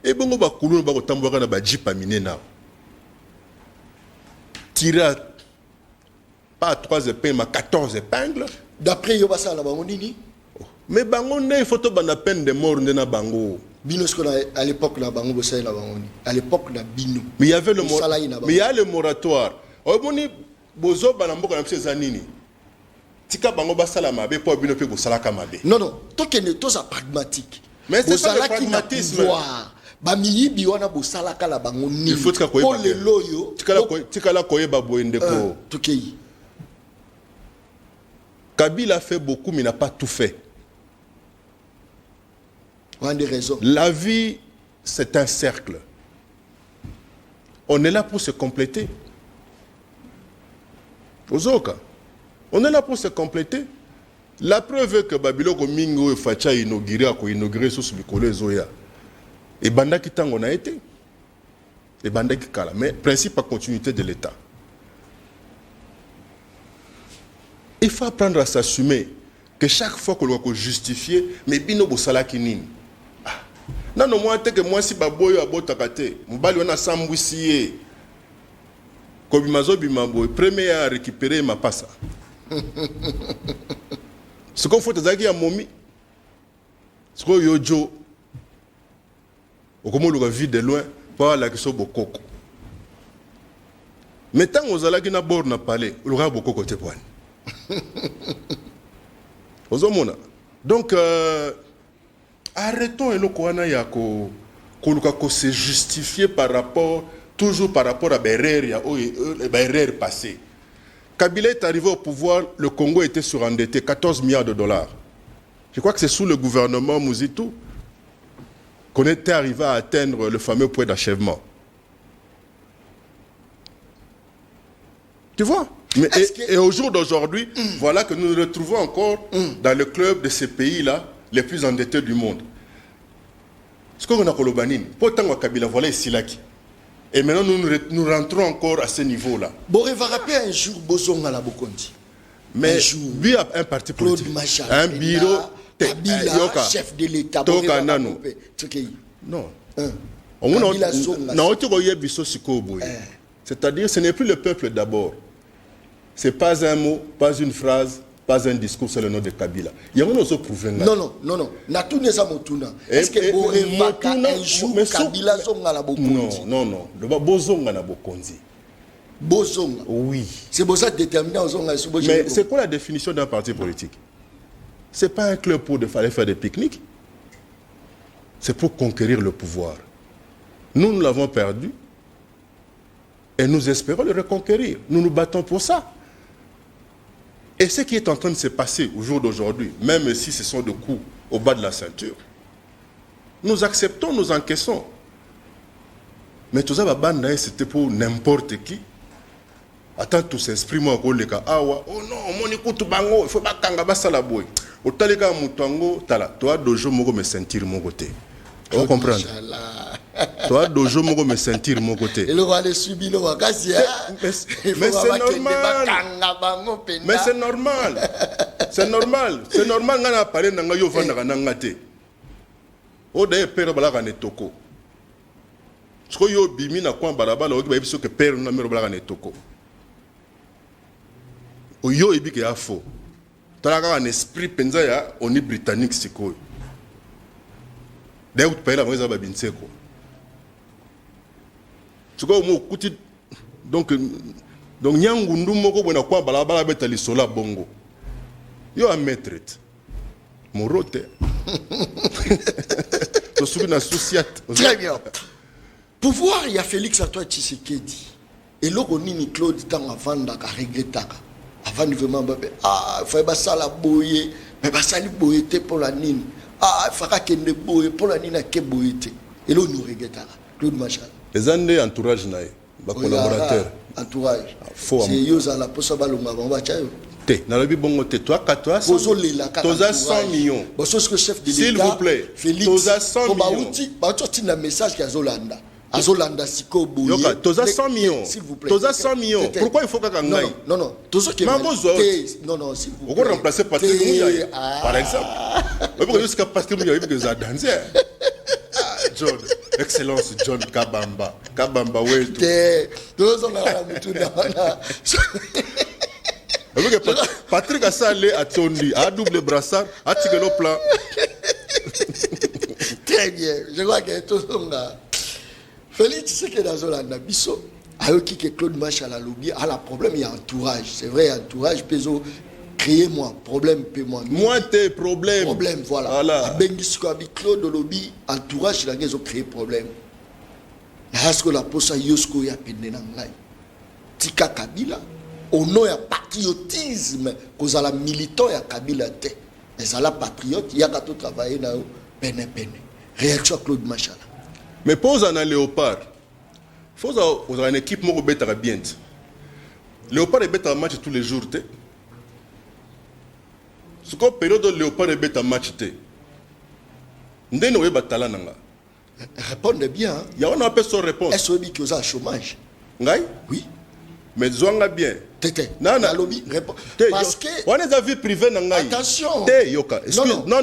Et Bango va couler, va tamboura na ba jeep aminé na. Tirer pas à 3 épingles, mais 14 épingles. D'après Yobasa na Bango nini? Mais Bango il faut to bana peine de mort na Bango. Bino ce qu'on a à l'époque na Bango bossait na Bango. À l'époque na Bino. Mais il y avait mais il y a le moratoire. Oboni bozo banamboka na pesa nini? Tika bango basala mabe po bino pe bosala ka mabe. Non, to kene to ça pragmatique. Mais c'est ça le pragmatisme. Bamiyibi wana bosala ka la bango nini? Il faut tika koyeba. Pour le loyo. Tika la koyeba boende ko. Tokei. Kabila a fait beaucoup mais n'a pas tout fait. On a des raisons. La vie c'est un cercle. On est là pour se compléter. Ozoka. On est là pour se compléter. La preuve est que Babylone Mingo Facha inauguré sous Bikole Zoya. Et Banda Kitang on a été. Et Banda Kikala. Mais principe à continuité de l'État. Il faut apprendre à s'assumer que chaque fois que l'on va justifier, mais bino bosala kinini. Non, non, moi, que moi, si Baboyo a botakate, Mbali on a sambousié. Kobimazo Bimabo, premier à récupérer ma passe. Ce qu'on faut, c'est à Momi. Ce qu'on yojo. Au comment on vit de loin, pas la question de Bokoko. Mais tant qu'on a la bord n'a parlé, on aura beaucoup côté point. Donc, arrêtons et le Kouana Yako, qu'on se justifier toujours par rapport à l'erreur passée. Kabila est arrivé au pouvoir, le Congo était surendetté, 14 milliards de dollars. Je crois que c'est sous le gouvernement Mouzitou qu'on était arrivé à atteindre le fameux point d'achèvement. Tu vois? Mais et au jour d'aujourd'hui, voilà que nous nous retrouvons encore dans le club de ces pays-là, les plus endettés du monde. Ce qu'on a Kolobanine, pourtant Kabila, voilà ici là qui. Et maintenant, nous rentrons encore à ce niveau-là. Bon, il va rappeler un jour, Bozonga la Bokondi. Mais lui a un parti politique, un bureau, Kabila, chef de l'État. Non. C'est-à-dire, ce n'est plus le peuple d'abord. Ce n'est pas un mot, pas une phrase, pas un discours, c'est le nom de Kabila. Il y a un autre prouvé. Non. Est-ce que vous un jour Kabila Zonga la Bokondi? Non. Bozonga la Bokondi. Bozonga. Oui. C'est pour ça que déterminer Zonga. Mais c'est quoi la définition d'un parti politique? Ce n'est pas un club pour faire des pique-niques. C'est pour conquérir le pouvoir. Nous l'avons perdu. Et nous espérons le reconquérir. Nous nous battons pour ça. Et ce qui est en train de se passer au jour d'aujourd'hui, même si ce sont des coups au bas de la ceinture, nous acceptons, nous encaissons. Mais tout ça, c'était pour n'importe qui. Attends, tout s'exprime encore les cas. Ah ouais, oh non, mon écoute bango, il faut pas kanga basa la boy. Au talega mutango, tala, toi dojo mogo me sentir mon côté. Vous comprenez? Toi dojo mogo me sentir mon côté. Et le roi le subit le roi kasi. Mais c'est normal. Mais c'est normal. C'est normal. C'est normal ngana parler nanga yo vanda nanga te. O de père bala ne toko. Siko yo bimi na kwa balabala o ba biso ke père na mero bala ne toko. Oyo ebi ke afo. Talaka un esprit penza ya oni britannique sikoyo. D'ailleurs tu parles avec Babinseko. Tu vois mo kuti donc nyangundu moko bona kwa balabala beta lisola bongo. Yo a maître. Morote. To subi na sociate. Très bien. Pouvoir il y a Félix Antoine Tshisekedi. Et loko nini Claude tant avant d'aka regrettaka. Avant de vraiment il faut pas ça la boyer mais pas ça li boyete pour la nini il faut que ne boyer pour la nini que boyete et là nous regrettons Claude Machal les années entourage nae ba collaborateur entourage c'est yoza la posa balonga ba chayo te na lobi bongo te toi toza 100 millions boso ce que chef de l'État s'il vous plaît Félix toza 100 millions ba uti na message ka Zolanda Azolanda siko boye. Yoka, toza 100 millions. S'il vous plaît. Toza 100 millions. Pourquoi il faut qu'à ngai? Non. Tozo qui non, s'il vous plaît. On va remplacer Patrick Mouya, par exemple. Pourquoi jusqu'à Patrick Mouya, il veut que danser. John, excellence John Kabamba. Kabamba, ouais. Tozo na mutuna. Patrick a salé à Tondi, à double brassard, à tirer le plan. Très bien. Je crois que Tozo na. Félix, c'est que dans Zolanda, Bisso, ayoki que Claude Machal a lobby, a la problème, il y a entourage. C'est vrai, entourage, peut créer moi, problème, peut moi. Moi, tes problèmes. Problème, voilà. Bengisco, Claude lobby, entourage, là, ils ont créé problème. Est-ce que la posa yosko ya pendenangai? Tika Kabila, au nom ya patriotisme, cause à la militant ya Kabila te. Mais à la patriote, il y a qu'à tout travailler là, pene. Réaction à Claude Machal. Mais pose un Léopard. Il faut avoir une équipe qui bête bien. Léopard est bête en match tous les jours. Ce qu'on période de Léopard est bête en match. Ndeno est batala nanga. Répondez bien. Il y a un appel sans réponse. Est-ce que vous avez chômage? Ngai? Oui. Mais Zouanga bien. Tété. Non. Parce que. On est à vie privée Nanga. Attention. Yoka. Non.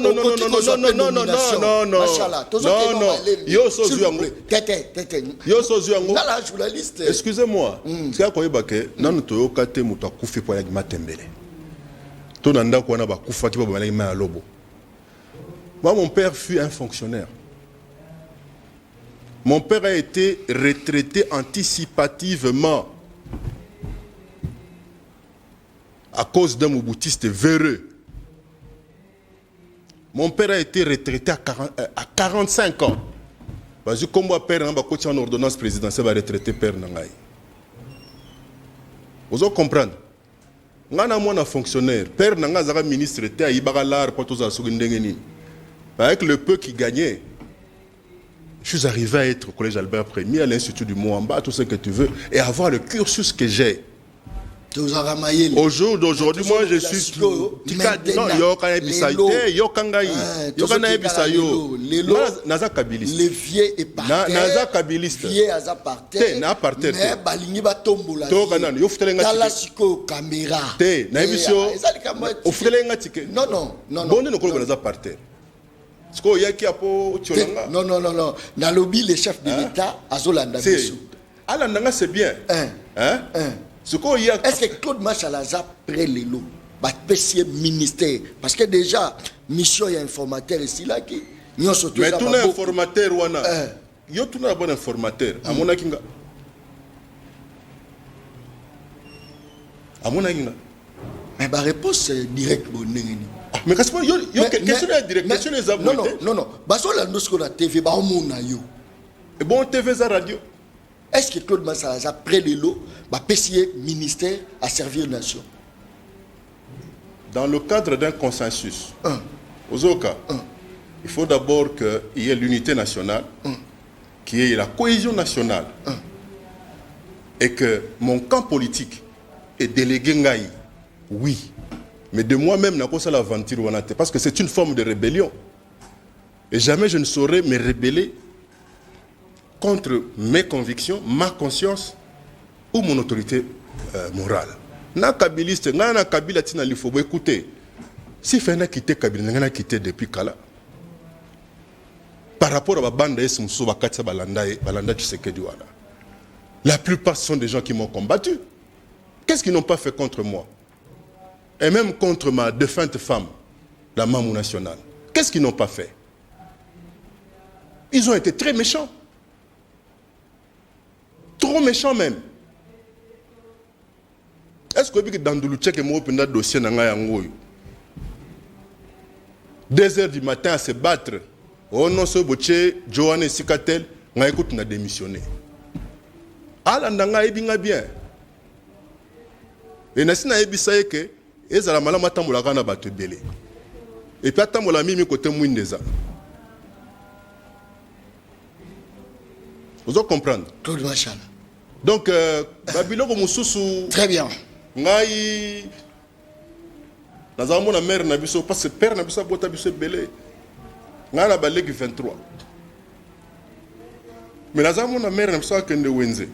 Yo so Zouango. Tété. Yo so Zouango. La journaliste. Excusez-moi. C'est quoi que nanu toyoka te muto akufi pour yagima tembele. To nanda ko na ba kufa ki ba balaki ma lobo. Moi mon père fut un fonctionnaire. Mon père a été retraité anticipativement à cause d'un moboutiste véreux. Mon père a été retraité à 45 ans. Parce que comme mon père a été en ordonnance présidentielle, il va retraiter père Nangaï. Vous allez comprendre. Je suis un fonctionnaire. Père Nangaï est ministre, avec le peu qui gagnait. Je suis arrivé à être au collège Albert Premier, à l'Institut du Moamba, tout ce que tu veux, et avoir le cursus que j'ai. Au jour d'aujourd'hui, moi je suis. Non, Naza kabiliste. Le vieux est parti. Naza kabiliste. Vieux a parti. Na parti. Mais balingi ba tombola. Tokanan, yo futelenga. Talasiko caméra. Te, na emission. O futelenga tike. Non. Bonne no kolo naza parti. Sko yaki apo tiolanga. Non. Na lobby le chef de l'État azolanda biso. Alandanga c'est bien. Est-ce que Claude Machala a prêt les lots? Pessier ministère. Parce que déjà, mission et informateur ici là qui. Mais tout le informateur, yo tout le bon informateur. À mon avis, mais ma réponse est directe. Mais qu'est-ce que yo question est directe, question les abonnés. Non. Baso la nous qu'on a TV, ba on a yo. Et bon TV za radio. Est-ce que Claude Machala a prêt les lots? Pessier ministère à servir nation. Dans le cadre d'un consensus, il faut d'abord qu'il y ait l'unité nationale, qu'il y ait la cohésion nationale, et que mon camp politique est délégué Ngaï. Oui, mais de moi-même, n'a pas ça l'aventure, parce que c'est une forme de rébellion. Et jamais je ne saurais me rebeller contre mes convictions, ma conscience ou mon autorité morale. Na kabiliste, na kabila tina lifobo écoutez. Si Fena quitté Kabila, n'a quitté depuis Kala. Par rapport à la bande de Balanda Tshisekedi Wala. La plupart sont des gens qui m'ont combattu. Qu'est-ce qu'ils n'ont pas fait contre moi? Et même contre ma défunte femme, la Mamou nationale. Qu'est-ce qu'ils n'ont pas fait? Ils ont été très méchants. Trop méchants même. Est-ce que dans le tchèque et moi, un dossier dans 2 heures du matin à se battre. Oh non, ce boché, Joanne Sikatel, on a écouté, on a démissionné. Alandanga ebinga bien. Et nasina ebisaye que ezala malama tambola kana bato belé. Et puis tambola mimi côté mwindeza. Vous allez comprendre. Claude Machala. Donc Babiloko mususu. Très bien. Ngai nazamona mère na biso parce que père na biso bota biso belé. Ngai na baleki 23. Mais nazamona mère na biso kende wenze.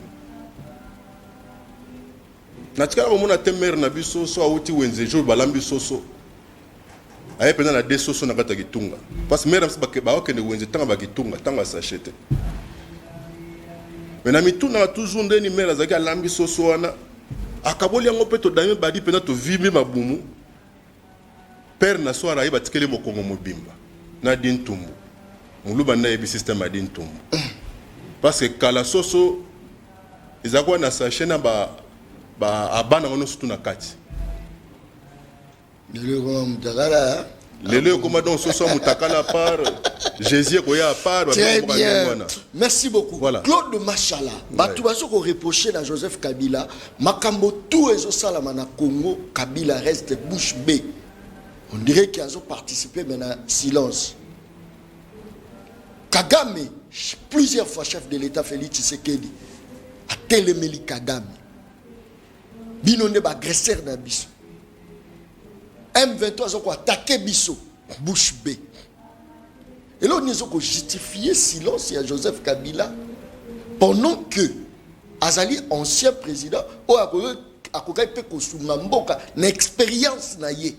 Natikala komona te mère na biso so awuti wenze jour balambi soso. Aye pena na de soso na kata kitunga. Parce que mère na biso ba kende wenze tanga ba kitunga tanga sachete. Mais na mituna toujours ndeni mère azaki alambi soso wana. Akaboli yango pe to dame badi pena to vimbi mabumu. Père na soara ayi batikele mokongo mobimba. Na din tumbu. Muluba na yebi système a din tumbu. Parce que kala soso izakwa na sachet na ba abana ngono sutu na kati. Lele comme donc soso mutakala par Jésus koya par. Très bien. Merci beaucoup. Voilà. Claude Machala. Batu baso ko reprocher na Joseph Kabila, makambo tout ezo salama na Congo, Kabila reste bouche bée. On dirait qu'ils ont participé mais dans silence. Kagame, plusieurs fois chef de l'État Félix Tshisekedi, a téléméli Kagame. Binonde ba agresseur na biso. M23 ont attaqué biso, bouche bée. Et là on a justifié silence à Joseph Kabila pendant que Azali ancien président o akoka pe ko sunga mboka na expérience na ye.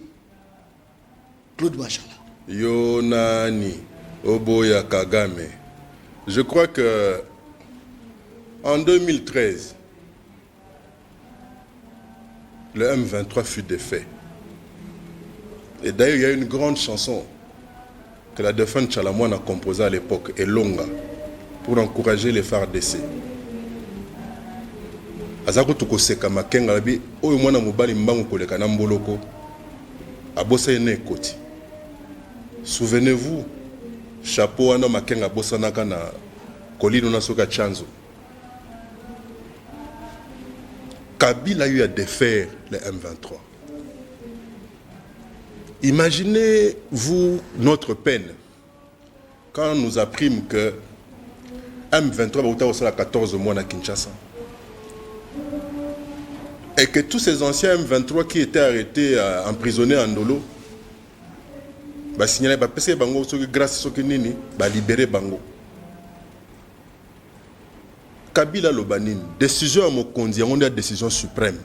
Claude Machala. Yonani Oboya Kagame. Je crois que en 2013, le M23 fut défait. Et d'ailleurs, il y a une grande chanson que la défunte Chalamoine a composée à l'époque, Elonga, pour encourager les FARDC. Azako tukoseka makenga labi oyo mwana mobali mbangu koleka na mboloko abosa ene koti. Souvenez-vous, chapeau wana makenga bosanaka na kolino na soka chanzo. Kabila a eu à défaire les M23. Imaginez-vous notre peine quand on nous apprime que M23 va à 14 mois à Kinshasa. Et que tous ces anciens M23 qui étaient arrêtés, emprisonnés en Ndolo, bah signaler, bah parce que bango, grâce à ce que nini, bah libérer bango. Kabila Lobanine, décision à Mokondi, on a une décision suprême.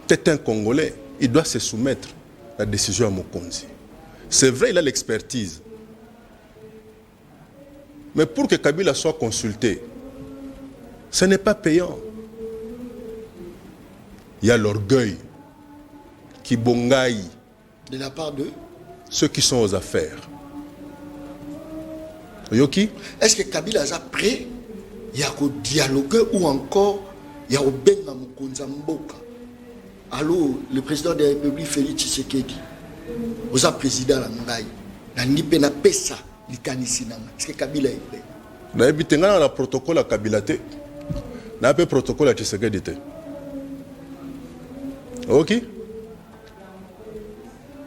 C'est un Congolais, il doit se soumettre à la décision à Mokondi. C'est vrai, il a l'expertise. Mais pour que Kabila soit consulté, ce n'est pas payant. Il y a l'orgueil qui bongaille de la part de ceux qui sont aux affaires. Yoki? Est-ce que Kabila est prêt? Il y a un dialogue ou encore il y a un benga Mokonza Mboka. Alors, le président de la République, Félix Tshisekedi, vous êtes président de la Ngai, il y a pesa. Est-ce que Kabila est prêt? Il y a un protocole à Kabila. Il y a un protocole à Tshisekedi. Ok?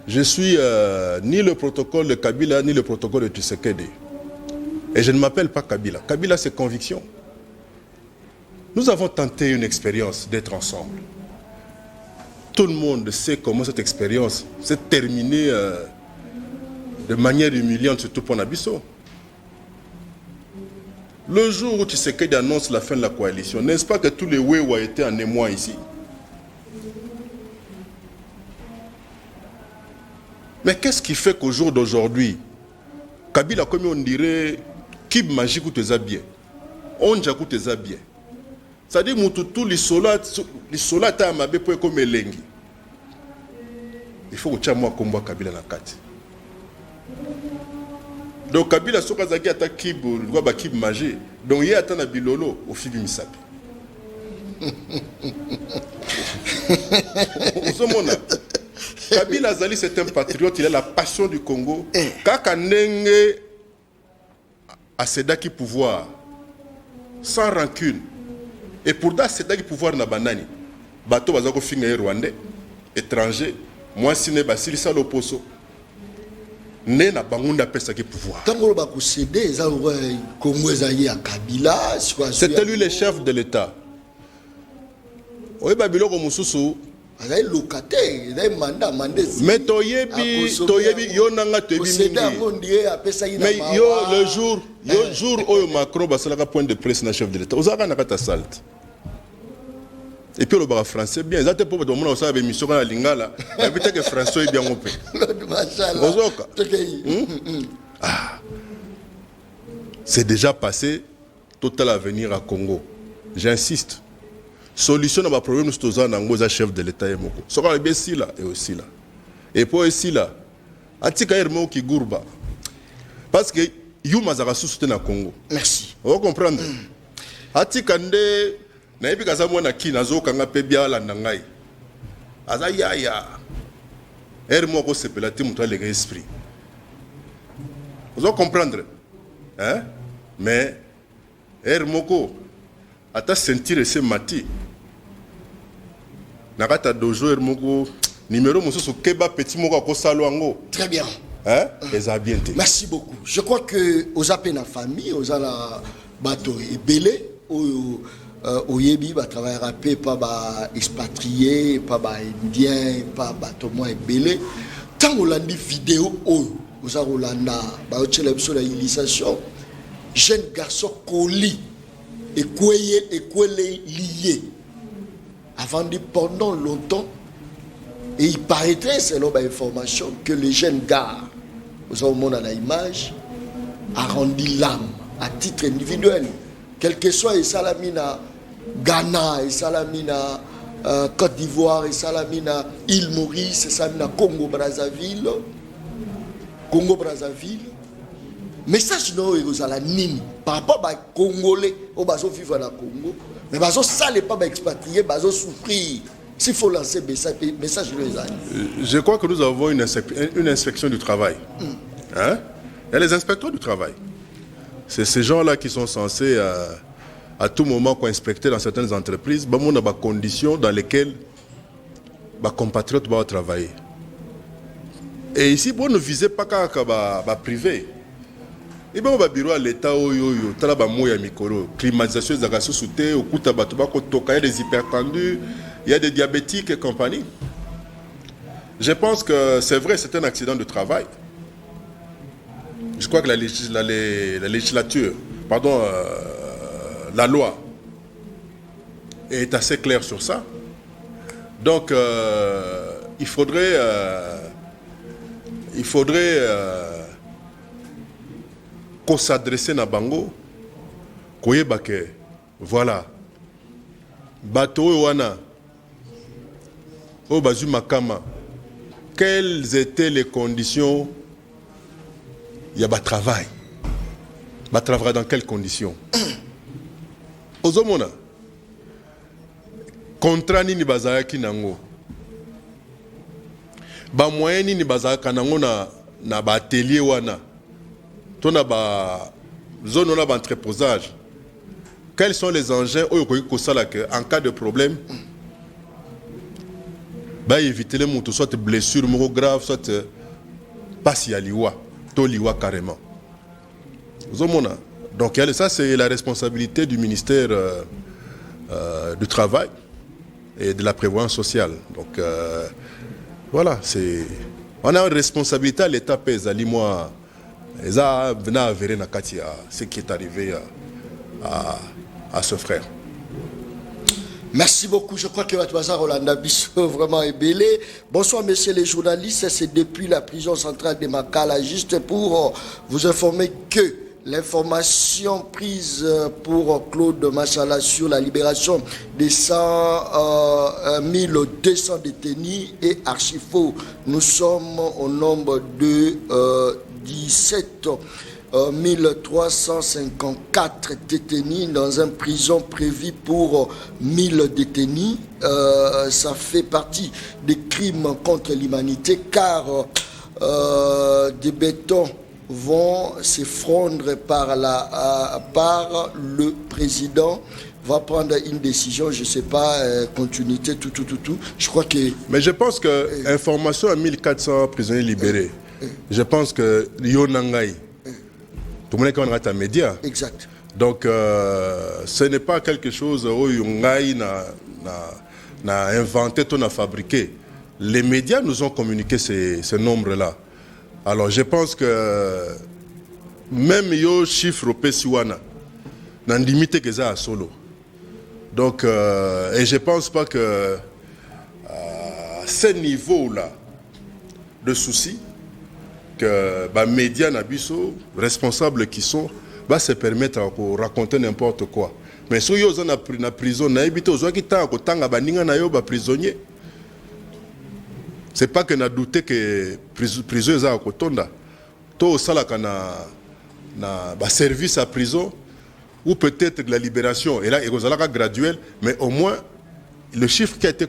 Je suis ni le protocole de Kabila, ni le protocole de Tshisekedi. Et je ne m'appelle pas Kabila. Kabila, c'est conviction. Nous avons tenté une expérience d'être ensemble. Tout le monde sait comment cette expérience s'est terminée de manière humiliante, surtout pour Nabiso. Le jour où Tshisekedi annonce la fin de la coalition, n'est-ce pas que tous les Wewa étaient en émoi ici? Mais qu'est-ce qui fait qu'au jour d'aujourd'hui, Kabila, comme on dirait, Kib magique ou tes habits, on jacoue tes habits. C'est-à-dire que tous les soldats à Mabé pour comme Elengi. Il faut que tu aies moi combat Kabila na kati. Donc Kabila Sokazaki atta Kib, Kib magique. Donc il y a un bilolo au fil du Misapi. Kabila Zali, c'est un patriote, il a la passion du Congo. Kaka Nenge a Sedaki pouvoir, sans rancune. Et pour dar Sedaki pouvoir na banani, bateau bazako finga rwandais, étranger, moi si ne basili sa l'opposo. Ne na bangunda pesa ki pouvoir. Tango ba ko céder za Congo zayi à Kabila, c'était lui le chef de l'État. Oye babilo ko mususu il a locataire, il a mandat, mais toyebi yonanga tebi mingi. Mais yo le jour où Macron basalaka point de presse na chef de l'État, ozaka na kata salte. Et puis le bar français bien, ça te pour de mon ça émission na lingala, habite que français est bien opé. Ozoka. C'est déjà passé total avenir à Congo. J'insiste. Solution à ma problème, nous sommes chef de l'État. Ce qu'on a ici là et aussi là. Et pour ici là, Atika Hermo qui gourba. Parce que Yuma Zarasu soutient le Congo. Merci. Vous comprenez? Atika Nde, Naïbi Kazamo Naki, Nazo Kanga Pebia Landangai. Azaya ya. Hermo ko se pelate moutoua les esprits. Vous comprenez? Hein? Mais Hermo ko, ata sentir ese mati. Nakata dojo Hermoko numéro mususu keba petit moko ko salwango. Très bien. Hein? Bien. Merci beaucoup. Je crois que aux appels à famille, aux ala bateau et belé au yebi ba travailler rapé pas ba expatrié, pas ba indien, pas bateau moi et belé. Tant on l'a dit vidéo aux Rolanda, ba otchela biso la illustration. Jeune garçon coli et kwele lié. Avant dit pendant longtemps, et il paraîtrait, selon l'information, que le jeune gars, vous avez montré à l'image, a rendu l'âme à titre individuel. Quel que soit les salamina Ghana, les salamina Côte d'Ivoire, les salamina Île Maurice, les salamina Congo-Brazzaville. Message non est à la nini par rapport aux Congolais au bateau vivre dans Congo. Mais bazo ça n'est pas expatrié, bazo souffrir. S'il faut lancer message les amis. Je crois que nous avons une inspection du travail. Hein? Il y a les inspecteurs du travail. C'est ces gens-là qui sont censés à tout moment inspecter dans certaines entreprises. On a des conditions dans lesquelles les compatriotes doivent travailler. Et ici, on ne visait pas qu'à privé. Et bien, on va bureau à l'État, tala ba moya mikolo, climatisation des agasso souté, au coup tabatouba, il y a des hypertendus, il y a des diabétiques et compagnie. Je pense que c'est vrai, c'est un accident de travail. Je crois que la législature, pardon, la loi est assez claire sur ça. Donc, il faudrait qu'on s'adresse à Bango, Koyebake, voilà. Bato Wana, Obazu Makama, quelles étaient les conditions? Il y a travail. Travail dans quelles conditions? Ozomona, contrat ni bazayaki nango. Ba moyen ni bazayaka nango na ba atelier wana. Tona ba zone na ba entreposage. Quels sont les engins en cas de problème? Bah éviter les motos, soit blessure grave, soit pas si à liwa, to liwa carrément. Donc ça c'est la responsabilité du ministère du Travail et de la Prévoyance sociale. Donc voilà, on a une responsabilité à l'État pèse à l'imois. Et ça venait à verrer ce qui est arrivé à ce frère. Merci beaucoup. Je crois que Matouazar Rolanda Bissot vraiment est belé. Bonsoir, messieurs les journalistes. C'est depuis la prison centrale de Makala, juste pour vous informer que l'information prise pour Claude Machala sur la libération des 1200 détenus est archi faux. Nous sommes au nombre de 17 1354 détenus dans une prison prévue pour 1000 détenus. Ça fait partie des crimes contre l'humanité car des bétons vont s'effondrer par le président va prendre une décision, je ne sais pas, continuité, tout. Je crois que... Mais je pense que information à 1400 prisonniers libérés, je pense que Yonangai, tout le monde est un média. Exact. Donc, ce n'est pas quelque chose où Yongai n'a inventé, on a fabriqué. Les médias nous ont communiqué ce nombre-là. Alors, je pense que même yo chiffre au Pesiwana, n'a limité que ça à solo. Donc, et je ne pense pas que à ce niveau-là de soucis, que les médias nabiso, responsables qui sont, va se permettre de raconter n'importe quoi. Mais si vous êtes en prison, vous êtes en prisonnier. Ce n'est pas que nous doutons que les prisonniers sont en Kotonda. Tout ça, na service à prison, ou peut-être de la libération, et là, il y a graduel, mais au moins, le chiffre qui a été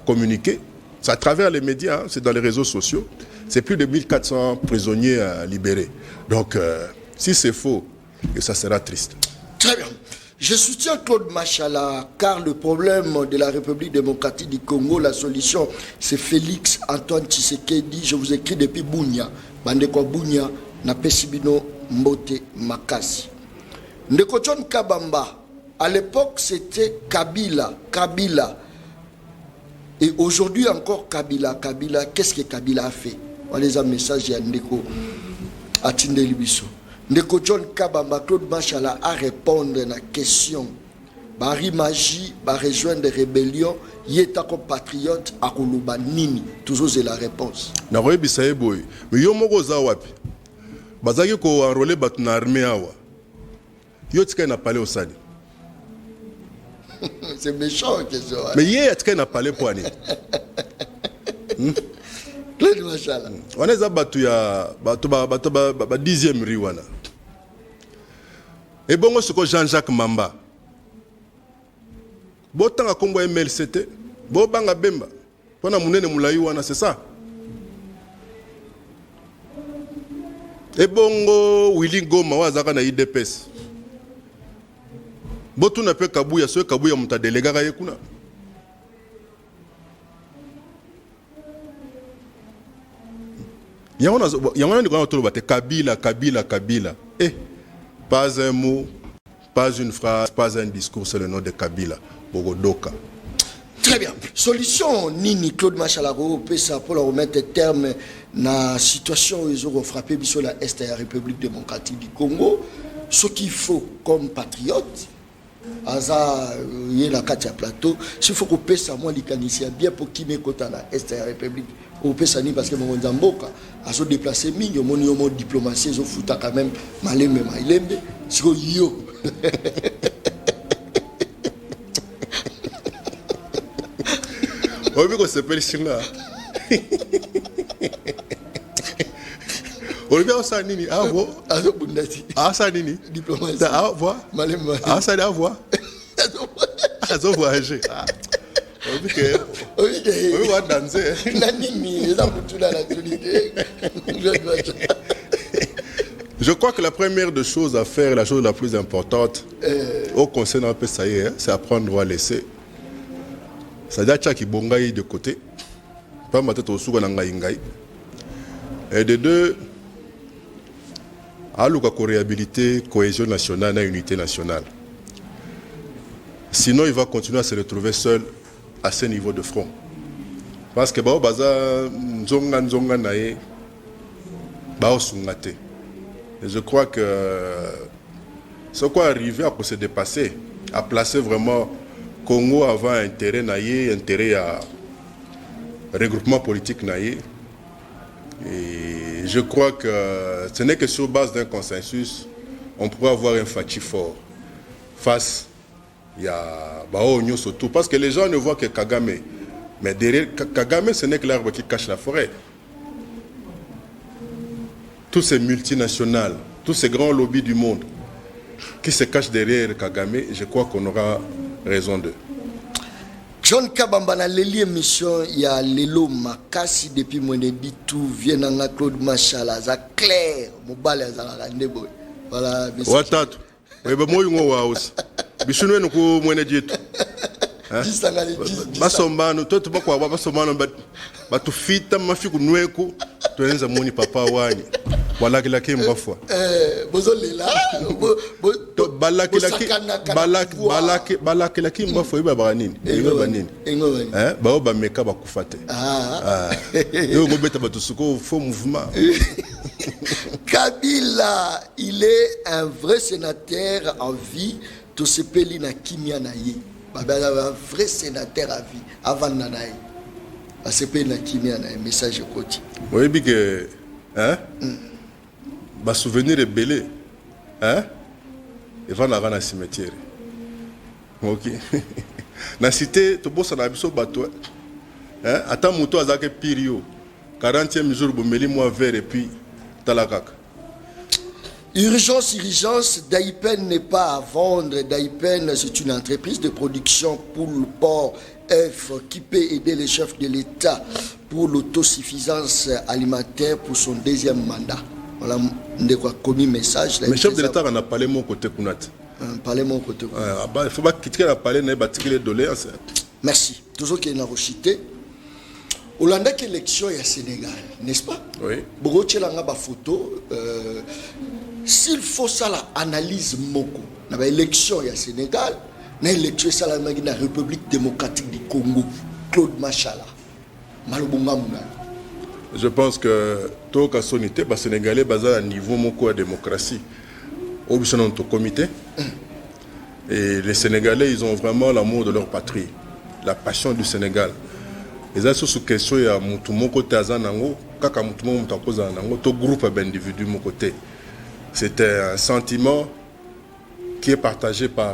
communiqué, c'est à travers les médias, c'est dans les réseaux sociaux, c'est plus de 1400 prisonniers libérés. Donc, si c'est faux, ça sera triste. Très bien. Je soutiens Claude Machala, car le problème de la République démocratique du Congo, la solution, c'est Félix Antoine Tshisekedi. Je vous écris depuis Bunia. Bandeko Bunia, na Pesibino Mbote Makasi. Ndeko John Kabamba, à l'époque, c'était Kabila. Et aujourd'hui encore Kabila. Qu'est-ce que Kabila a fait? On les a message à Ndeko Atinde Libiso. Ndeko John Kabamba, Claude Machala a répondre à la question. Bari Magie, va rejoindre des rébellions, yeta comme patriote, à Koluba Nini. Toujours c'est la réponse. Mais yo moko za wapi? Bazaki ko enrôler bat na armée awa. Yo tika na parler au Sadi. C'est méchant question. Mais hier tika na parler poani. Claude Machala. On est à batu ya batu ba 10e riwana. Et bon ce que Jean-Jacques Mamba. Botanga kombo MLCT, bo banga bemba. Pona munene mulayi wana, c'est ça. Et bongo Willy Goma wazaka na IDPS. Botu na pe Kabuya, so Kabuya muta déléga ga yekuna. Yangona ni kwa tolo bate Kabila. Et pas un mot, pas une phrase, pas un discours, c'est le nom de Kabila. Bogodoka. Très bien. Solution Nini Claude Machalaro pesa pour remettre terme à la situation où ils ont frappé la Est de la République démocratique du Congo. Ce qu'il faut comme patriote, Aza la carte plateau, s'il faut qu'on pesa moi l'Ikanissia bien pour qui me côté la Est de la République. Au pesa ni parce que mon Zamboka a se déplacé minyo mon diplomatie ils ont foutu quand même malembe mailembe. C'est yo. On veut qu'on s'appelle China. On veut ça nini ah bon ah ça nini diplomatie ah voir ah ça à voir ah ça voyager ah on veut voir danser je crois que la première des choses à faire, la chose la plus importante au conseil d'un peu ça y est, c'est apprendre à laisser. C'est-à-dire que bongaï de côté, pas ma tête au sous et de deux, à l'ouka réhabiliter cohésion nationale et unité nationale. Sinon, il va continuer à se retrouver seul à ce niveau de front. Parce que bah baza nzonga nae bah sungate. Et je crois que ce quoi arriver à se dépasser, à placer vraiment Congo avant intérêt naïe, intérêt à regroupement politique naïe. Et je crois que ce n'est que sur base d'un consensus, on pourra avoir un fati fort face à Baonyo surtout. Parce que les gens ne voient que Kagame. Mais derrière Kagame, ce n'est que l'arbre qui cache la forêt. Tous ces multinationales, tous ces grands lobbies du monde qui se cachent derrière Kagame, je crois qu'on aura raison d'eux. John Kabamba na leli émission ya lelo makasi depuis mon dit tout vient na Claude Machala za clair mobile za la ndebo voilà watatu webe moyo ngo waos bishunwe nuko mwene jitu basombano toto bakwa basombano batufita mafiku nweko tuenza moni papa wanyi walakila kimbafwa bozolela balakila kimbafwa iba banini bao bameka bakufate yo ngobeta batusuko faux mouvement. Kabila, il est un vrai sénateur en vie. Tout ce pays na kimia na ye. Un vrai sénateur à vie. Avant nanaï. Ce pays na kimia na message côté. Oui, bien que hein. Ba souvenir est belé. Hein? Et va na rana cimetière. OK. Na cité to bossa na biso bato. Hein? Ata moto azake pirio. 40e jour bomeli moi vert et puis talakaka. Urgence, Daipen n'est pas à vendre. Daipen, c'est une entreprise de production pour le port F qui peut aider les chefs de l'État pour l'autosuffisance alimentaire pour son deuxième mandat. Voilà, on a commis message. Mais chef de l'État en a parlé mon côté Kounat. Parlé mon côté. Il faut pas quitter la parler, mais bâtir les doléances. Merci. Toujours qu'il y a une rochité. Hollande qui élection au Sénégal, n'est-ce pas? Oui. Beaucoup de photo. S'il faut ça l'analyse moko, na élection au Sénégal, na élection ça la République démocratique du Congo, Claude Machala. Malobonga muna. Je pense que tout cas sonité ba sénégalais basé à niveau moko de démocratie. Au biso notre comité. Et les Sénégalais, ils ont vraiment l'amour de leur patrie, la passion du Sénégal. Les assos sous question ya mutu moko tazanango kaka mutu moko mutakoza nango to groupe d'individus mon côté. C'était un sentiment qui est partagé par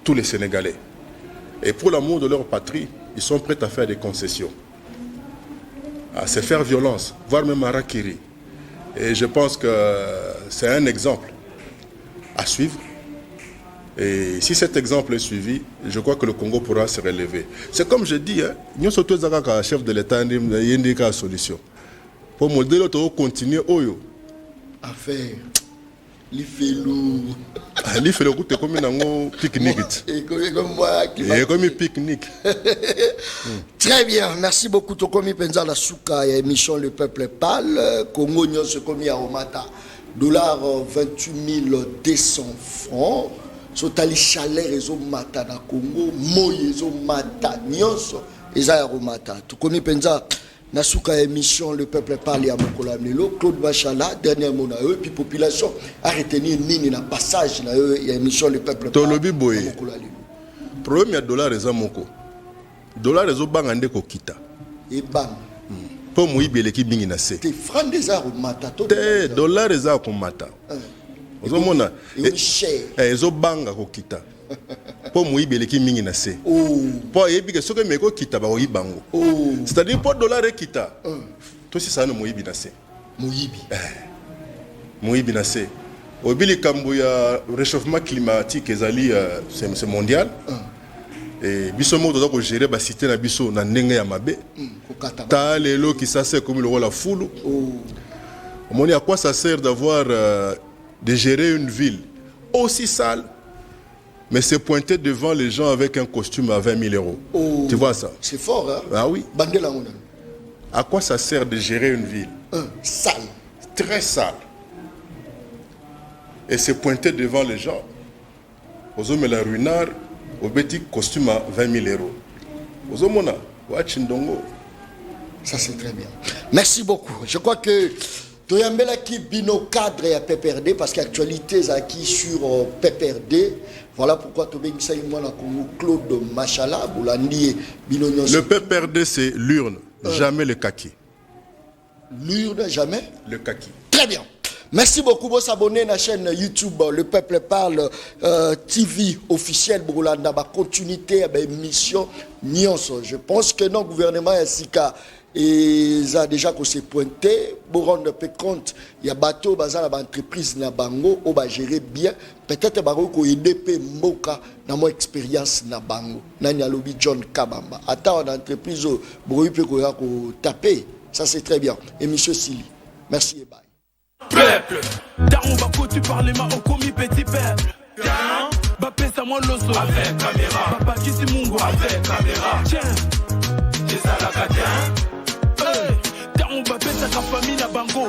tous les Sénégalais. Et pour l'amour de leur patrie, ils sont prêts à faire des concessions, à se faire violence, voire même à rakiri. Et je pense que c'est un exemple à suivre. Et si cet exemple est suivi, je crois que le Congo pourra se relever. C'est comme je dis, nous sommes tous les chefs de l'État, il y a une solution. Pour moi, nous continuer à faire l'ifélou. L'ifélou, c'est comme un pique-nique. Et comme moi, comme un pique-nique. Très bien, merci beaucoup. Tokomi Penza la Souka et émission Le Peuple parle. Congo, nous sommes commis à Omata. $28 200 francs. Sotali chaleur ezo mata na Congo, moyi ezo mata nyonso eza ya romata. Tukomi penza na suka émission Le Peuple parle ya mokolo amelo Claude Machala dernier mot na eux puis population a retenu nini na passage na eux ya émission Le Peuple parle. Tolobi boye. Problème ya dollar eza moko. Dollar ezo banga ndeko kita. Et bang. Po muibi eleki bingi na se. Te franc des romata to. Te dollar eza ko mata. Ozomona ezo banga ko kita. Po muibi eleki mingi na se. Po yebi ke soke meko kita ba oyibango. C'est-à-dire po dollar e kita. To si ça no muibi na se. Muibi. Muibi na se. Obili kambo ya réchauffement climatique ezali c'est mondial. Et biso mo doza ko gérer ba cité na biso na ndenge ya mabe. Ta lelo qui ça c'est comme le rôle la foule. Omoni à quoi ça sert d'avoir de gérer une ville aussi sale, mais c'est pointer devant les gens avec un costume à 20 000 €. Tu vois ça? C'est fort, hein? Ah oui. Bandela. À quoi ça sert de gérer une ville? Sale. Très sale. Et c'est pointer devant les gens. Aux hommes et la ruinard, au petit costume à 20 000 €. Aux hommes, on a Wachindongo. Ça, c'est très bien. Merci beaucoup. Je crois que Toyambela qui bino cadre à PPRD parce qu'actualité est acquis sur PPRD. Voilà pourquoi Tobengisa Imwana Claude Machala Boulandi bino. Le PPRD c'est l'urne, jamais le kaki. L'urne, jamais le kaki. Très bien. Merci beaucoup pour s'abonner à la chaîne YouTube Le Peuple Parle TV officielle Boulanda. Continuité à mission Nyonso. Je pense que notre gouvernement est et ça a déjà qu'on s'est pointé pour rendre compte il y a bateau bazar la entreprise na bango au ba gérer bien peut-être bango ko IDP mboka na mo expérience na bango nani alobi John Kabamba attends entreprise boyi pe ko ya ko taper ça c'est très bien et monsieur Sili merci et bye. Peuple Daron Bako tu parles ma au commis petit peuple Bapé ça moi l'osso avec caméra Papa Kisi Mungo avec caméra tiens les alacatins Daron Bapé sa famille na bango